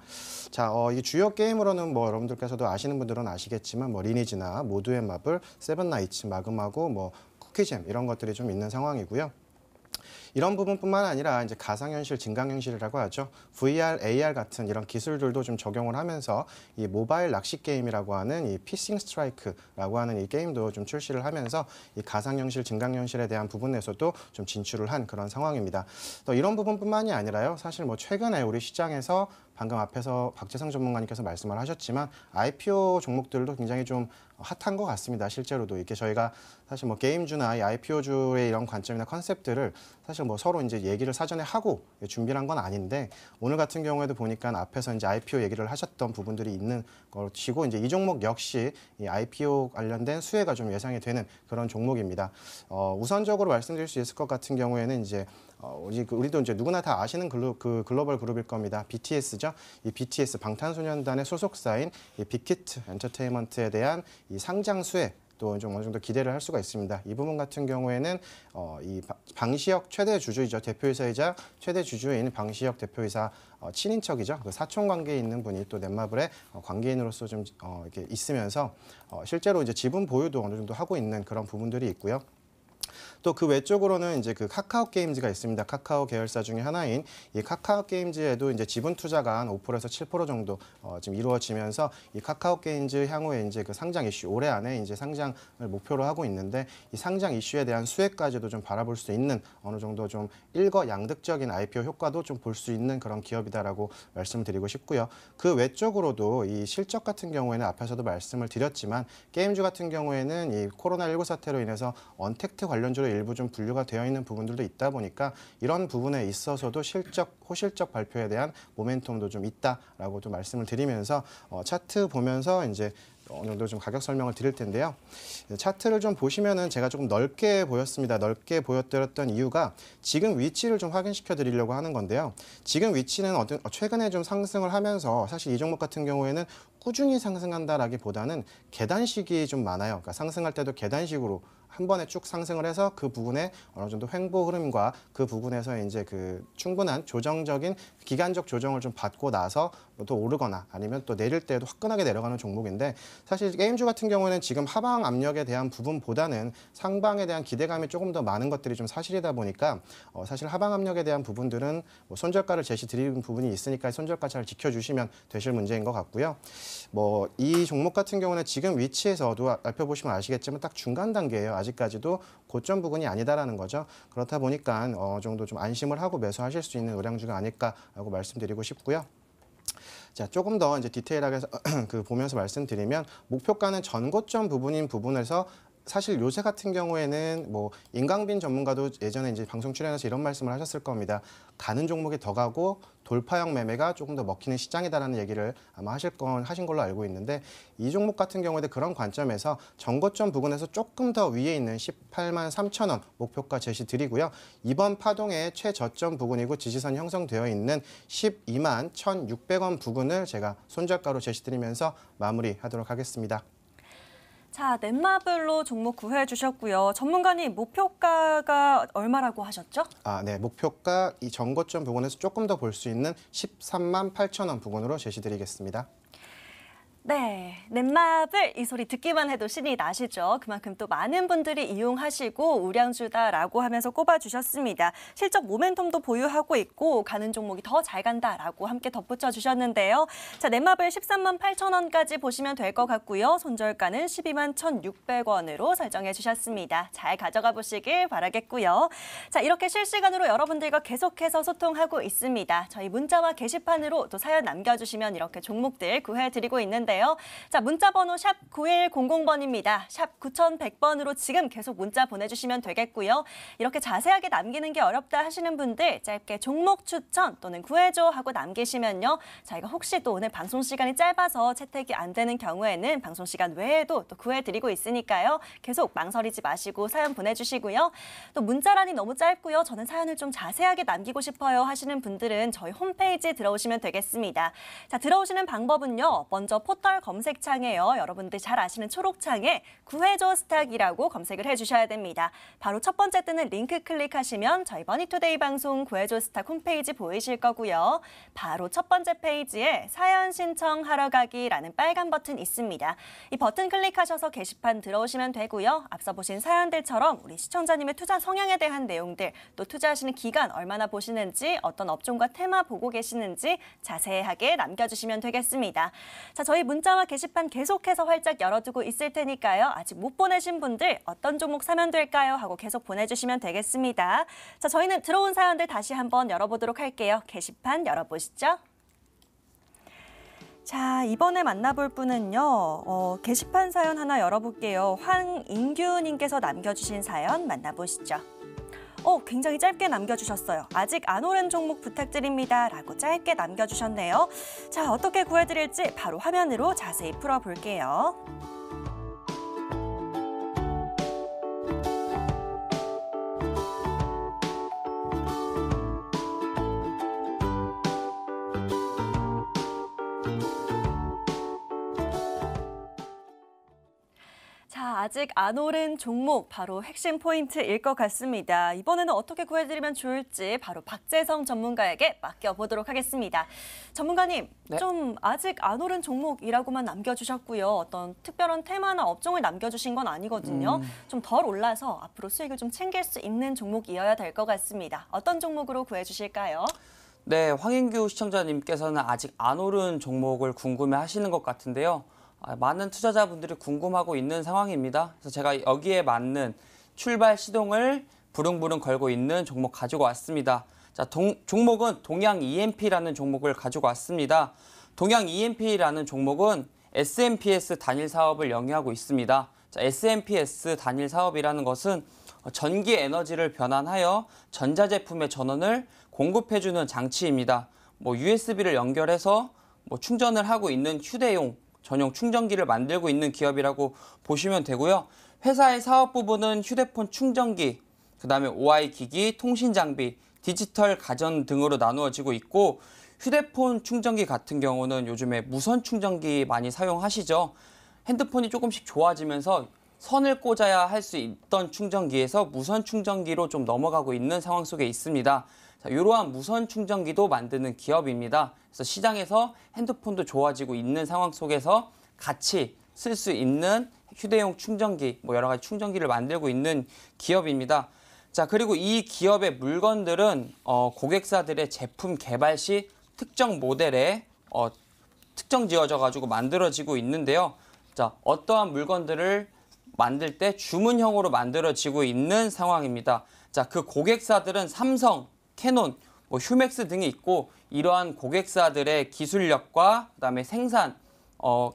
자, 이 주요 게임으로는 뭐 여러분들께서도 아시는 분들은 아시겠지만 뭐 리니지나 모두의 마블, 세븐나이츠, 마그마고 뭐 쿠키잼 이런 것들이 좀 있는 상황이고요. 이런 부분뿐만 아니라 이제 가상현실, 증강현실이라고 하죠. VR, AR 같은 이런 기술들도 좀 적용을 하면서 이 모바일 낚시 게임이라고 하는 이 피싱 스트라이크라고 하는 이 게임도 좀 출시를 하면서 이 가상현실, 증강현실에 대한 부분에서도 좀 진출을 한 그런 상황입니다. 또 이런 부분뿐만이 아니라요. 사실 뭐 최근에 우리 시장에서 방금 앞에서 박재성 전문가님께서 말씀을 하셨지만 IPO 종목들도 굉장히 좀 핫한 것 같습니다. 실제로도 이렇게 저희가 사실 뭐 게임주나 이 IPO주의 이런 관점이나 컨셉들을 사실 뭐 서로 이제 얘기를 사전에 하고 준비를 한 건 아닌데 오늘 같은 경우에도 보니까 앞에서 이제 IPO 얘기를 하셨던 부분들이 있는 것이고 이제 이 종목 역시 이 IPO 관련된 수혜가 좀 예상이 되는 그런 종목입니다. 우선적으로 말씀드릴 수 있을 것 같은 경우에는 이제 우리도 이제 누구나 다 아시는 글로벌 그룹일 겁니다. BTS죠. 이 BTS 방탄소년단의 소속사인 이 빅히트 엔터테인먼트에 대한 이 상장수에 또 좀 어느 정도 기대를 할 수가 있습니다. 이 부분 같은 경우에는 이 방시혁 최대 주주이죠. 대표이사이자 최대 주주인 방시혁 대표이사 친인척이죠. 그 사촌 관계에 있는 분이 또 넷마블의 관계인으로서 좀 이렇게 있으면서 실제로 이제 지분 보유도 어느 정도 하고 있는 그런 부분들이 있고요. 또 그 외쪽으로는 이제 그 카카오 게임즈가 있습니다. 카카오 계열사 중에 하나인 이 카카오 게임즈에도 이제 지분 투자가 한 5%에서 7% 정도 지금 이루어지면서 이 카카오 게임즈 향후에 이제 그 상장 이슈 올해 안에 이제 상장을 목표로 하고 있는데 이 상장 이슈에 대한 수혜까지도 좀 바라볼 수 있는 어느 정도 좀 일거양득적인 IPO 효과도 좀 볼 수 있는 그런 기업이다라고 말씀을 드리고 싶고요. 그 외쪽으로도 이 실적 같은 경우에는 앞에서도 말씀을 드렸지만 게임주 같은 경우에는 이 코로나19 사태로 인해서 언택트 관련주로 일부 좀 분류가 되어 있는 부분들도 있다 보니까 이런 부분에 있어서도 호실적 발표에 대한 모멘텀도 좀 있다라고 좀 말씀을 드리면서 차트 보면서 이제 어느 정도 좀 가격 설명을 드릴 텐데요. 차트를 좀 보시면은 제가 조금 넓게 보였습니다. 넓게 보여드렸던 이유가 지금 위치를 좀 확인시켜 드리려고 하는 건데요. 지금 위치는 최근에 좀 상승을 하면서 사실 이 종목 같은 경우에는 꾸준히 상승한다라기보다는 계단식이 좀 많아요. 그러니까 상승할 때도 계단식으로 한 번에 쭉 상승을 해서 그 부분에 어느 정도 횡보 흐름과 그 부분에서 이제 그 충분한 조정적인 기간적 조정을 좀 받고 나서 또 오르거나 아니면 또 내릴 때도 화끈하게 내려가는 종목인데 사실 게임주 같은 경우는 지금 하방 압력에 대한 부분보다는 상방에 대한 기대감이 조금 더 많은 것들이 좀 사실이다 보니까 사실 하방 압력에 대한 부분들은 뭐 손절가를 제시 드리는 부분이 있으니까 손절가 잘 지켜주시면 되실 문제인 것 같고요. 뭐 이 종목 같은 경우는 지금 위치에서도 살펴보시면 아시겠지만 딱 중간 단계예요. 아직까지도 고점 부근이 아니다라는 거죠. 그렇다 보니까 어느 정도 좀 안심을 하고 매수하실 수 있는 우량주가 아닐까라고 말씀드리고 싶고요. 자, 조금 더 이제 디테일하게 보면서 말씀드리면 목표가는 전고점 부분인 부분에서 사실 요새 같은 경우에는 뭐 임강빈 전문가도 예전에 이제 방송 출연해서 이런 말씀을 하셨을 겁니다. 가는 종목이 더 가고 돌파형 매매가 조금 더 먹히는 시장이다라는 얘기를 아마 하신 걸로 알고 있는데 이 종목 같은 경우에도 그런 관점에서 전고점 부근에서 조금 더 위에 있는 18만 3천 원 목표가 제시 드리고요. 이번 파동의 최저점 부근이고 지지선이 형성되어 있는 12만 1,600원 부근을 제가 손절가로 제시 드리면서 마무리하도록 하겠습니다. 자, 넷마블로 종목 구해 주셨고요. 전문가님, 목표가가 얼마라고 하셨죠? 네. 목표가 이 전고점 부근에서 조금 더 볼 수 있는 13만 8천 원 부근으로 제시드리겠습니다. 네, 넷마블 이 소리 듣기만 해도 신이 나시죠. 그만큼 또 많은 분들이 이용하시고 우량주다라고 하면서 꼽아주셨습니다. 실적 모멘텀도 보유하고 있고 가는 종목이 더 잘 간다라고 함께 덧붙여 주셨는데요. 자, 넷마블 13만 8천 원까지 보시면 될 것 같고요. 손절가는 12만 1,600원으로 설정해 주셨습니다. 잘 가져가 보시길 바라겠고요. 자, 이렇게 실시간으로 여러분들과 계속해서 소통하고 있습니다. 저희 문자와 게시판으로 또 사연 남겨주시면 이렇게 종목들 구해드리고 있는데 자, 문자번호 샵 9100번입니다. 샵 9100번으로 지금 계속 문자 보내주시면 되겠고요. 이렇게 자세하게 남기는 게 어렵다 하시는 분들 짧게 종목 추천 또는 구해줘 하고 남기시면요. 저희가 혹시 또 오늘 방송 시간이 짧아서 채택이 안 되는 경우에는 방송 시간 외에도 또 구해드리고 있으니까요. 계속 망설이지 마시고 사연 보내주시고요. 또 문자란이 너무 짧고요. 저는 사연을 좀 자세하게 남기고 싶어요 하시는 분들은 저희 홈페이지 들어오시면 되겠습니다. 자, 들어오시는 방법은요. 먼저 포털 검색창에요. 여러분들 잘 아시는 초록창에 구해줘 스탁이라고 검색을 해주셔야 됩니다. 바로 첫 번째 뜨는 링크 클릭하시면 저희 머니투데이 방송 구해줘 스탁 홈페이지 보이실 거고요. 바로 첫 번째 페이지에 사연 신청하러 가기라는 빨간 버튼 있습니다. 이 버튼 클릭하셔서 게시판 들어오시면 되고요. 앞서 보신 사연들처럼 우리 시청자님의 투자 성향에 대한 내용들, 또 투자하시는 기간 얼마나 보시는지, 어떤 업종과 테마 보고 계시는지 자세하게 남겨주시면 되겠습니다. 자, 저희 문자와 게시판 계속해서 활짝 열어두고 있을 테니까요. 아직 못 보내신 분들 어떤 종목 사면 될까요? 하고 계속 보내주시면 되겠습니다. 자, 저희는 들어온 사연들 다시 한번 열어보도록 할게요. 게시판 열어보시죠. 자, 이번에 만나볼 분은요. 게시판 사연 하나 열어볼게요. 황인규님께서 남겨주신 사연 만나보시죠. 굉장히 짧게 남겨주셨어요. 아직 안 오른 종목 부탁드립니다. 라고 짧게 남겨주셨네요. 자, 어떻게 구해드릴지 바로 화면으로 자세히 풀어볼게요. 아직 안 오른 종목 바로 핵심 포인트일 것 같습니다. 이번에는 어떻게 구해드리면 좋을지 바로 박재성 전문가에게 맡겨보도록 하겠습니다. 전문가님, 네. 좀 아직 안 오른 종목이라고만 남겨주셨고요. 어떤 특별한 테마나 업종을 남겨주신 건 아니거든요. 좀 덜 올라서 앞으로 수익을 좀 챙길 수 있는 종목이어야 될 것 같습니다. 어떤 종목으로 구해주실까요? 네, 황인규 시청자님께서는 아직 안 오른 종목을 궁금해 하시는 것 같은데요. 많은 투자자분들이 궁금하고 있는 상황입니다. 그래서 제가 여기에 맞는 출발 시동을 부릉부릉 걸고 있는 종목 가지고 왔습니다. 자, 종목은 동양 EMP라는 종목을 가지고 왔습니다. 동양 EMP라는 종목은 SMPS 단일 사업을 영위하고 있습니다. 자, SMPS 단일 사업이라는 것은 전기 에너지를 변환하여 전자제품의 전원을 공급해주는 장치입니다. USB를 연결해서 충전을 하고 있는 휴대용 전용 충전기를 만들고 있는 기업이라고 보시면 되고요. 회사의 사업 부분은 휴대폰 충전기, 그다음에 OI 기기, 통신 장비, 디지털 가전 등으로 나누어지고 있고, 휴대폰 충전기 같은 경우는 요즘에 무선 충전기 많이 사용하시죠. 핸드폰이 조금씩 좋아지면서 선을 꽂아야 할 수 있던 충전기에서 무선 충전기로 좀 넘어가고 있는 상황 속에 있습니다. 자, 이러한 무선 충전기도 만드는 기업입니다. 그래서 시장에서 핸드폰도 좋아지고 있는 상황 속에서 같이 쓸 수 있는 휴대용 충전기, 여러 가지 충전기를 만들고 있는 기업입니다. 자, 그리고 이 기업의 물건들은 고객사들의 제품 개발 시 특정 모델에 특정 지어져 가지고 만들어지고 있는데요. 자, 어떠한 물건들을 만들 때 주문형으로 만들어지고 있는 상황입니다. 자, 그 고객사들은 삼성, 캐논, 휴맥스 등이 있고, 이러한 고객사들의 기술력과 그다음에 생산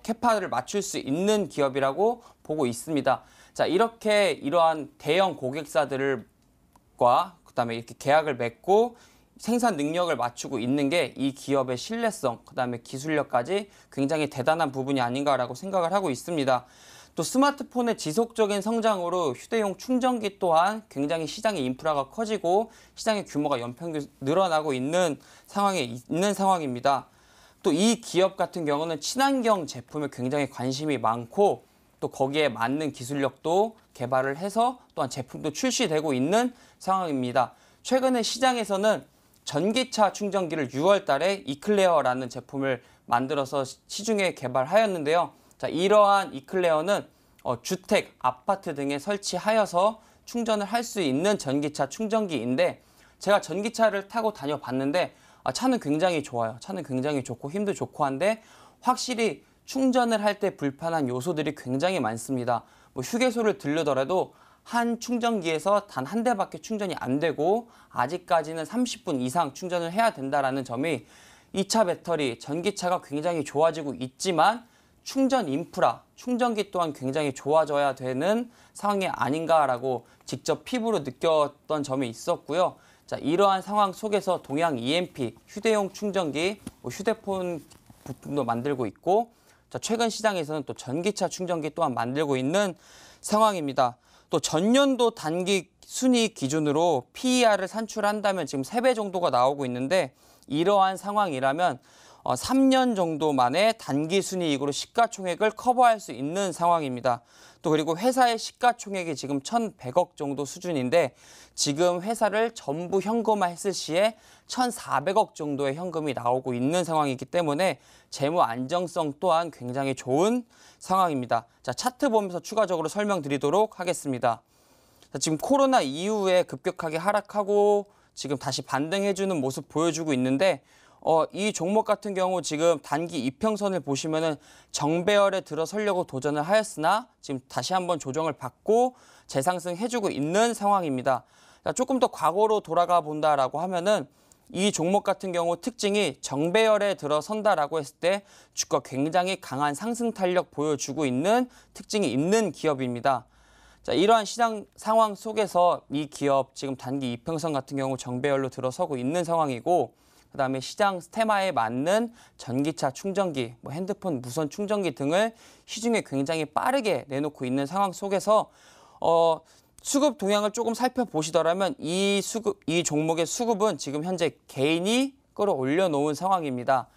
캐파를 맞출 수 있는 기업이라고 보고 있습니다. 자, 이렇게 이러한 대형 고객사들과 그다음에 이렇게 계약을 맺고 생산 능력을 맞추고 있는 게 이 기업의 신뢰성, 그다음에 기술력까지 굉장히 대단한 부분이 아닌가라고 생각을 하고 있습니다. 또 스마트폰의 지속적인 성장으로 휴대용 충전기 또한 굉장히 시장의 인프라가 커지고 시장의 규모가 연평균 늘어나고 있는 상황입니다. 또 이 기업 같은 경우는 친환경 제품에 굉장히 관심이 많고, 또 거기에 맞는 기술력도 개발을 해서 또한 제품도 출시되고 있는 상황입니다. 최근에 시장에서는 전기차 충전기를 6월 달에 이클레어라는 제품을 만들어서 시중에 개발하였는데요. 자, 이러한 이클레어는 주택, 아파트 등에 설치하여서 충전을 할 수 있는 전기차 충전기인데, 제가 전기차를 타고 다녀봤는데 차는 굉장히 좋아요. 차는 굉장히 좋고 힘도 좋고 한데, 확실히 충전을 할 때 불편한 요소들이 굉장히 많습니다. 휴게소를 들르더라도 한 충전기에서 단 한 대밖에 충전이 안 되고, 아직까지는 30분 이상 충전을 해야 된다는 점이, 2차 배터리, 전기차가 굉장히 좋아지고 있지만 충전 인프라, 충전기 또한 굉장히 좋아져야 되는 상황이 아닌가라고 직접 피부로 느꼈던 점이 있었고요. 자, 이러한 상황 속에서 동양 EMP, 휴대용 충전기, 휴대폰 부품도 만들고 있고, 자, 최근 시장에서는 또 전기차 충전기 또한 만들고 있는 상황입니다. 또 전년도 단기 순이익 기준으로 PER을 산출한다면 지금 3배 정도가 나오고 있는데, 이러한 상황이라면 3년 정도 만에 단기 순이익으로 시가총액을 커버할 수 있는 상황입니다. 또 그리고 회사의 시가총액이 지금 1,100억 정도 수준인데, 지금 회사를 전부 현금화했을 시에 1,400억 정도의 현금이 나오고 있는 상황이기 때문에 재무 안정성 또한 굉장히 좋은 상황입니다. 자, 차트 보면서 추가적으로 설명드리도록 하겠습니다. 자, 지금 코로나 이후에 급격하게 하락하고 지금 다시 반등해주는 모습 보여주고 있는데, 이 종목 같은 경우 지금 단기 이평선을 보시면은 정배열에 들어서려고 도전을 하였으나 지금 다시 한번 조정을 받고 재상승해주고 있는 상황입니다. 자, 조금 더 과거로 돌아가 본다라고 하면은 이 종목 같은 경우 특징이 정배열에 들어선다라고 했을 때 주가 굉장히 강한 상승 탄력 보여주고 있는 특징이 있는 기업입니다. 자, 이러한 시장 상황 속에서 이 기업 지금 단기 이평선 같은 경우 정배열로 들어서고 있는 상황이고, 그다음에 시장 스테마에 맞는 전기차 충전기, 핸드폰 무선 충전기 등을 시중에 굉장히 빠르게 내놓고 있는 상황 속에서 수급 동향을 조금 살펴보시더라면 이 종목의 수급은 지금 현재 개인이 끌어올려 놓은 상황입니다.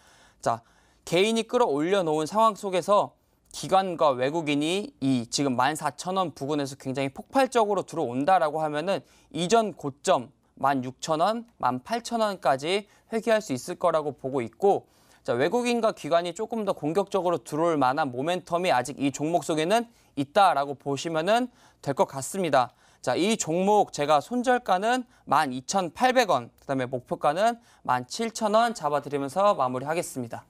자, 개인이 끌어올려 놓은 상황 속에서 기관과 외국인이 이 지금 14,000원 부근에서 굉장히 폭발적으로 들어온다라고 하면은 이전 고점 16,000원, 18,000원까지 회귀할 수 있을 거라고 보고 있고, 자, 외국인과 기관이 조금 더 공격적으로 들어올 만한 모멘텀이 아직 이 종목 속에는 있다라고 보시면은 될 것 같습니다. 자, 이 종목 제가 손절가는 12,800원, 그다음에 목표가는 17,000원 잡아드리면서 마무리하겠습니다.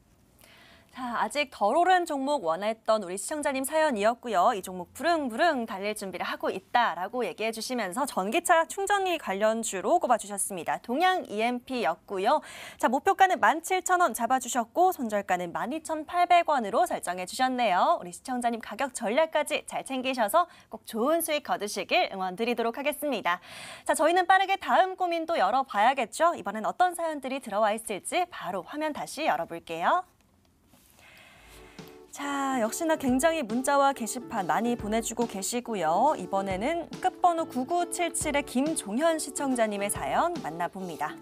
자, 아직 덜 오른 종목 원했던 우리 시청자님 사연이었고요. 이 종목 부릉부릉 달릴 준비를 하고 있다라고 얘기해 주시면서 전기차 충전기 관련주로 꼽아주셨습니다. 동양 EMP였고요. 자, 목표가는 17,000원 잡아주셨고 손절가는 12,800원으로 설정해 주셨네요. 우리 시청자님 가격 전략까지 잘 챙기셔서 꼭 좋은 수익 거두시길 응원 드리도록 하겠습니다. 자, 저희는 빠르게 다음 고민도 열어봐야겠죠. 이번엔 어떤 사연들이 들어와 있을지 바로 화면 다시 열어볼게요. 자, 역시나 굉장히 문자와 게시판 많이 보내주고 계시고요. 이번에는 끝번호 9977의 김종현 시청자님의 사연 만나봅니다.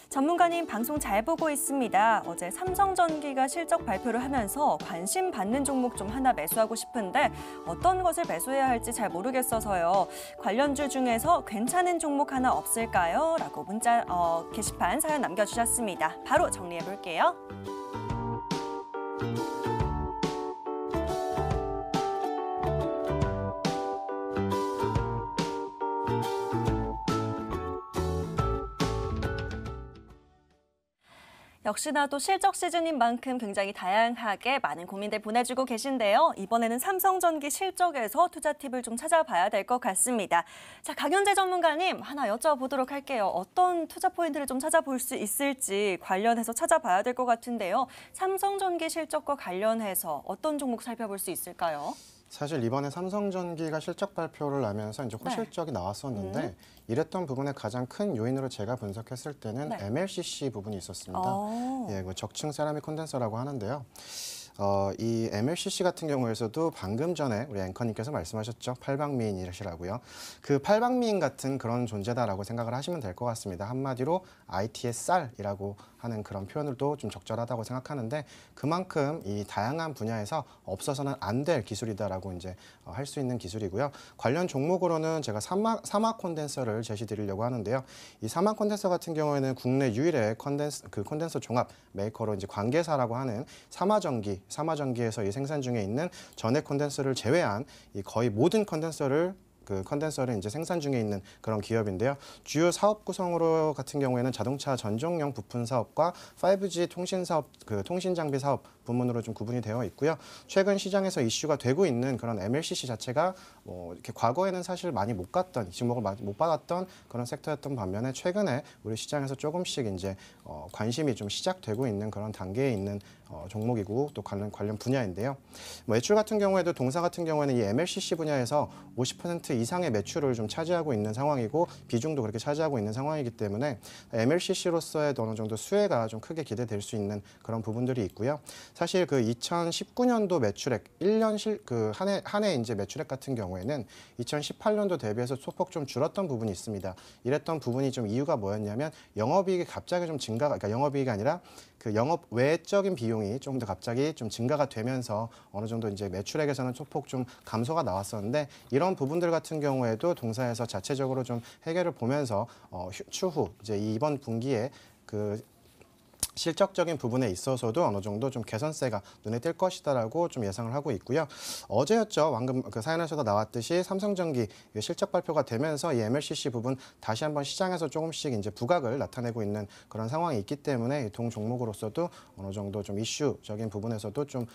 전문가님 방송 잘 보고 있습니다. 어제 삼성전기가 실적 발표를 하면서 관심 받는 종목 좀 하나 매수하고 싶은데 어떤 것을 매수해야 할지 잘 모르겠어서요. 관련주 중에서 괜찮은 종목 하나 없을까요? 라고 문자 게시판 사연 남겨주셨습니다. 바로 정리해 볼게요. 역시나 또 실적 시즌인 만큼 굉장히 다양하게 많은 고민들 보내주고 계신데요. 이번에는 삼성전기 실적에서 투자 팁을 좀 찾아봐야 될 것 같습니다. 자, 강현재 전문가님 하나 여쭤보도록 할게요. 어떤 투자 포인트를 좀 찾아볼 수 있을지 관련해서 찾아봐야 될 것 같은데요. 삼성전기 실적과 관련해서 어떤 종목 살펴볼 수 있을까요? 사실 이번에 삼성전기가 실적 발표를 하면서 이제 호실적이 나왔었는데 이랬던 부분의 가장 큰 요인으로 제가 분석했을 때는 MLCC 부분이 있었습니다. 예, 그 적층 세라믹 콘덴서라고 하는데요. 이 MLCC 같은 경우에서도 방금 전에 우리 앵커님께서 말씀하셨죠. 팔방미인이시라고요. 그 팔방미인 같은 그런 존재다라고 생각을 하시면 될 것 같습니다. 한마디로 IT의 쌀이라고 하는 그런 표현을도 좀 적절하다고 생각하는데 그만큼 이 다양한 분야에서 없어서는 안 될 기술이다라고 이제 할 수 있는 기술이고요. 관련 종목으로는 제가 사막 콘덴서를 제시드리려고 하는데요. 이 사막 콘덴서 같은 경우에는 국내 유일의 콘덴서 종합 메이커로 이제 관계사라고 하는 사마전기에서 이 생산 중에 있는 전해 콘덴서를 제외한 이 거의 모든 컨덴서를 이제 생산 중에 있는 그런 기업인데요. 주요 사업 구성으로 같은 경우에는 자동차 전종용 부품 사업과 5G 통신 사업, 통신 장비 사업 부문으로 좀 구분이 되어 있고요. 최근 시장에서 이슈가 되고 있는 그런 MLCC 자체가 이렇게 과거에는 사실 많이 못 갔던 지목을 못 받았던 그런 섹터였던 반면에 최근에 우리 시장에서 조금씩 이제 관심이 좀 시작되고 있는 그런 단계에 있는 종목이고 또 관련 분야인데요. 매출 같은 경우에도 동사 같은 경우에는 이 MLCC 분야에서 50% 이상의 매출을 좀 차지하고 있는 상황이고 비중도 그렇게 차지하고 있는 상황이기 때문에 MLCC로서의 어느 정도 수혜가 좀 크게 기대될 수 있는 그런 부분들이 있고요. 사실 그 2019년도 매출액 1년 한 해 이제 매출액 같은 경우에는 2018년도 대비해서 소폭 좀 줄었던 부분이 있습니다. 이랬던 부분이 좀 이유가 뭐였냐면 영업이익이 갑자기 좀 그러니까 영업이익이 아니라 그 영업 외적인 비용이 좀 더 갑자기 좀 증가가 되면서 어느 정도 이제 매출액에서는 소폭 좀 감소가 나왔었는데 이런 부분들 같은 경우에도 동사에서 자체적으로 좀 해결을 보면서 추후 이제 이번 분기에 그 실적적인 부분에 있어서도 어느 정도 좀 개선세가 눈에 띌 것이다라고 좀 예상을 하고 있고요. 어제였죠. 방금 그 사연에서도 나왔듯이 삼성전기 실적 발표가 되면서 이 MLCC 부분 다시 한번 시장에서 조금씩 이제 부각을 나타내고 있는 그런 상황이 있기 때문에 동 종목으로서도 어느 정도 좀 이슈적인 부분에서도 좀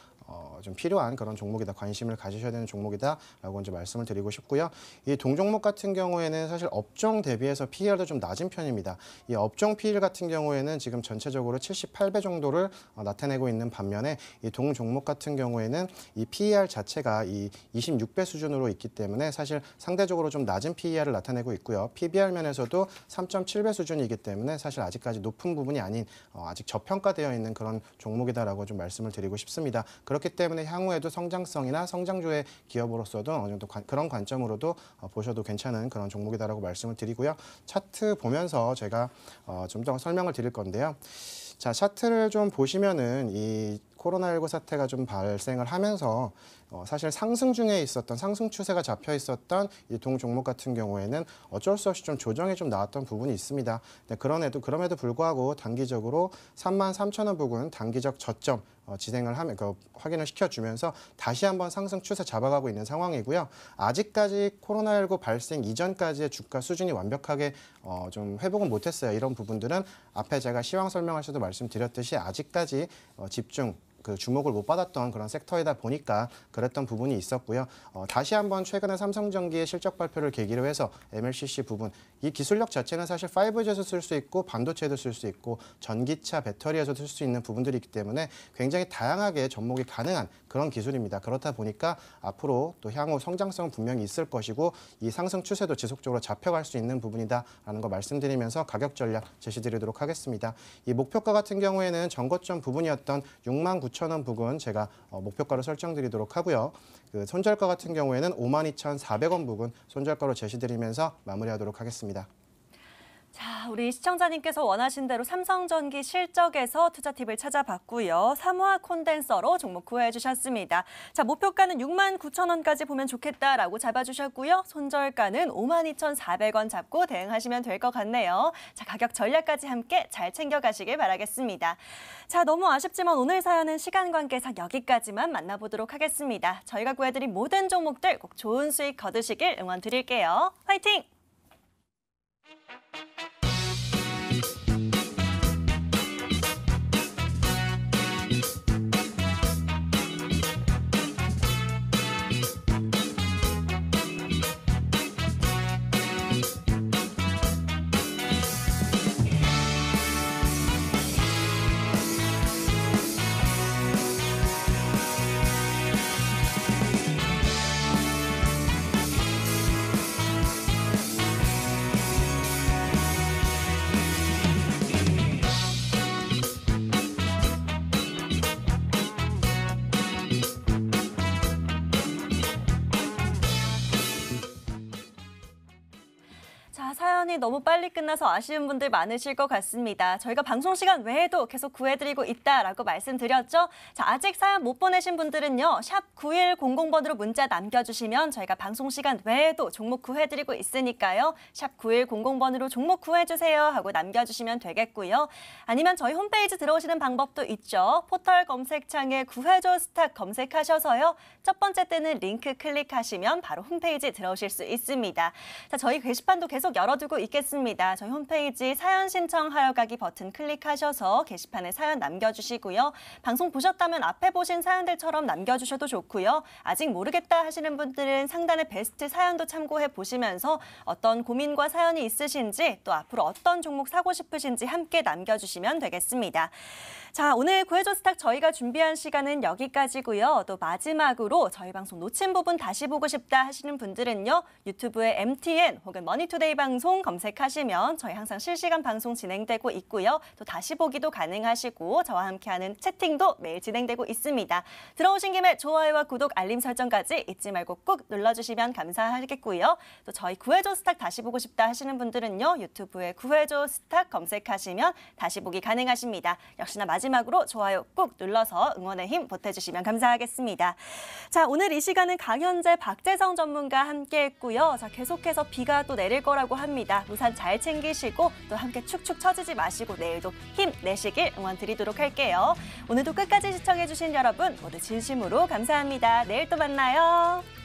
필요한 그런 종목이다. 관심을 가지셔야 되는 종목이다라고 이제 말씀을 드리고 싶고요. 이 동종목 같은 경우에는 사실 업종 대비해서 PER도 좀 낮은 편입니다. 이 업종 PER 같은 경우에는 지금 전체적으로 78배 정도를 나타내고 있는 반면에 이 동종목 같은 경우에는 이 PER 자체가 이 26배 수준으로 있기 때문에 사실 상대적으로 좀 낮은 PER을 나타내고 있고요. PBR 면에서도 3.7배 수준이기 때문에 사실 아직까지 높은 부분이 아닌 아직 저평가되어 있는 그런 종목이다라고 좀 말씀을 드리고 싶습니다. 그렇기 때문에 향후에도 성장성이나 성장주의 기업으로서도 어느 정도 그런 관점으로도 보셔도 괜찮은 그런 종목이다라고 말씀을 드리고요. 차트 보면서 제가 좀 더 설명을 드릴 건데요. 자, 차트를 좀 보시면은 이 코로나19 사태가 좀 발생을 하면서 사실 상승 중에 있었던 상승 추세가 잡혀 있었던 이 동 종목 같은 경우에는 어쩔 수 없이 좀 조정이 좀 나왔던 부분이 있습니다. 네, 그럼에도 불구하고 단기적으로 33,000원 부근 단기적 저점 진행을 하면 확인을 시켜주면서 다시 한번 상승 추세 잡아가고 있는 상황이고요. 아직까지 코로나19 발생 이전까지의 주가 수준이 완벽하게 좀 회복은 못했어요. 이런 부분들은 앞에 제가 시황 설명할 때도 말씀드렸듯이 아직까지 집중 주목을 못 받았던 그런 섹터이다 보니까 그랬던 부분이 있었고요. 다시 한번 최근에 삼성전기의 실적 발표를 계기로 해서 MLCC 부분, 이 기술력 자체는 사실 5G에서 쓸 수 있고 반도체에도 쓸 수 있고 전기차 배터리에서도 쓸 수 있는 부분들이 있기 때문에 굉장히 다양하게 접목이 가능한 그런 기술입니다. 그렇다 보니까 앞으로 또 향후 성장성은 분명히 있을 것이고 이 상승 추세도 지속적으로 잡혀갈 수 있는 부분이다라는 거 말씀드리면서 가격 전략 제시드리도록 하겠습니다. 이 목표가 같은 경우에는 전고점 부분이었던 69,000원 부근 제가 목표가로 설정드리도록 하고요. 그 손절가 같은 경우에는 52,400원 부근 손절가로 제시드리면서 마무리하도록 하겠습니다. 자, 우리 시청자님께서 원하신 대로 삼성전기 실적에서 투자 팁을 찾아봤고요. 삼화 콘덴서로 종목 구해해 주셨습니다. 자, 목표가는 69,000원까지 보면 좋겠다라고 잡아주셨고요. 손절가는 52,400원 잡고 대응하시면 될 것 같네요. 자, 가격 전략까지 함께 잘 챙겨가시길 바라겠습니다. 자, 너무 아쉽지만 오늘 사연은 시간 관계상 여기까지만 만나보도록 하겠습니다. 저희가 구해드린 모든 종목들 꼭 좋은 수익 거두시길 응원 드릴게요. 화이팅! 자, 사연이 너무 빨리 끝나서 아쉬운 분들 많으실 것 같습니다. 저희가 방송 시간 외에도 계속 구해드리고 있다라고 말씀드렸죠. 자, 아직 사연 못 보내신 분들은요. 샵 9100번으로 문자 남겨주시면 저희가 방송 시간 외에도 종목 구해드리고 있으니까요. 샵 9100번으로 종목 구해주세요 하고 남겨주시면 되겠고요. 아니면 저희 홈페이지 들어오시는 방법도 있죠. 포털 검색창에 구해줘 스탁 검색하셔서요. 첫 번째 뜨는 링크 클릭하시면 바로 홈페이지 들어오실 수 있습니다. 자, 저희 게시판도 계속 열어두고 있겠습니다. 저희 홈페이지 사연 신청하러 가기 버튼 클릭하셔서 게시판에 사연 남겨주시고요. 방송 보셨다면 앞에 보신 사연들처럼 남겨주셔도 좋고요. 아직 모르겠다 하시는 분들은 상단의 베스트 사연도 참고해 보시면서 어떤 고민과 사연이 있으신지 또 앞으로 어떤 종목 사고 싶으신지 함께 남겨주시면 되겠습니다. 자, 오늘 구해줘 스탁 저희가 준비한 시간은 여기까지고요. 또 마지막으로 저희 방송 놓친 부분 다시 보고 싶다 하시는 분들은요. 유튜브에 MTN 혹은 머니투데이 방송 검색하시면 저희 항상 실시간 방송 진행되고 있고요. 또 다시 보기도 가능하시고 저와 함께하는 채팅도 매일 진행되고 있습니다. 들어오신 김에 좋아요와 구독, 알림 설정까지 잊지 말고 꼭 눌러주시면 감사하겠고요. 또 저희 구해줘 스탁 다시 보고 싶다 하시는 분들은요. 유튜브에 구해줘 스탁 검색하시면 다시 보기 가능하십니다. 역시나 마지막으로 좋아요 꼭 눌러서 응원의 힘 보태주시면 감사하겠습니다. 자, 오늘 이 시간은 강현재, 박재성 전문가 함께했고요. 자, 계속해서 비가 또 내릴 거라고 합니다. 우산 잘 챙기시고 또 함께 축축 처지지 마시고 내일도 힘내시길 응원 드리도록 할게요. 오늘도 끝까지 시청해주신 여러분 모두 진심으로 감사합니다. 내일 또 만나요.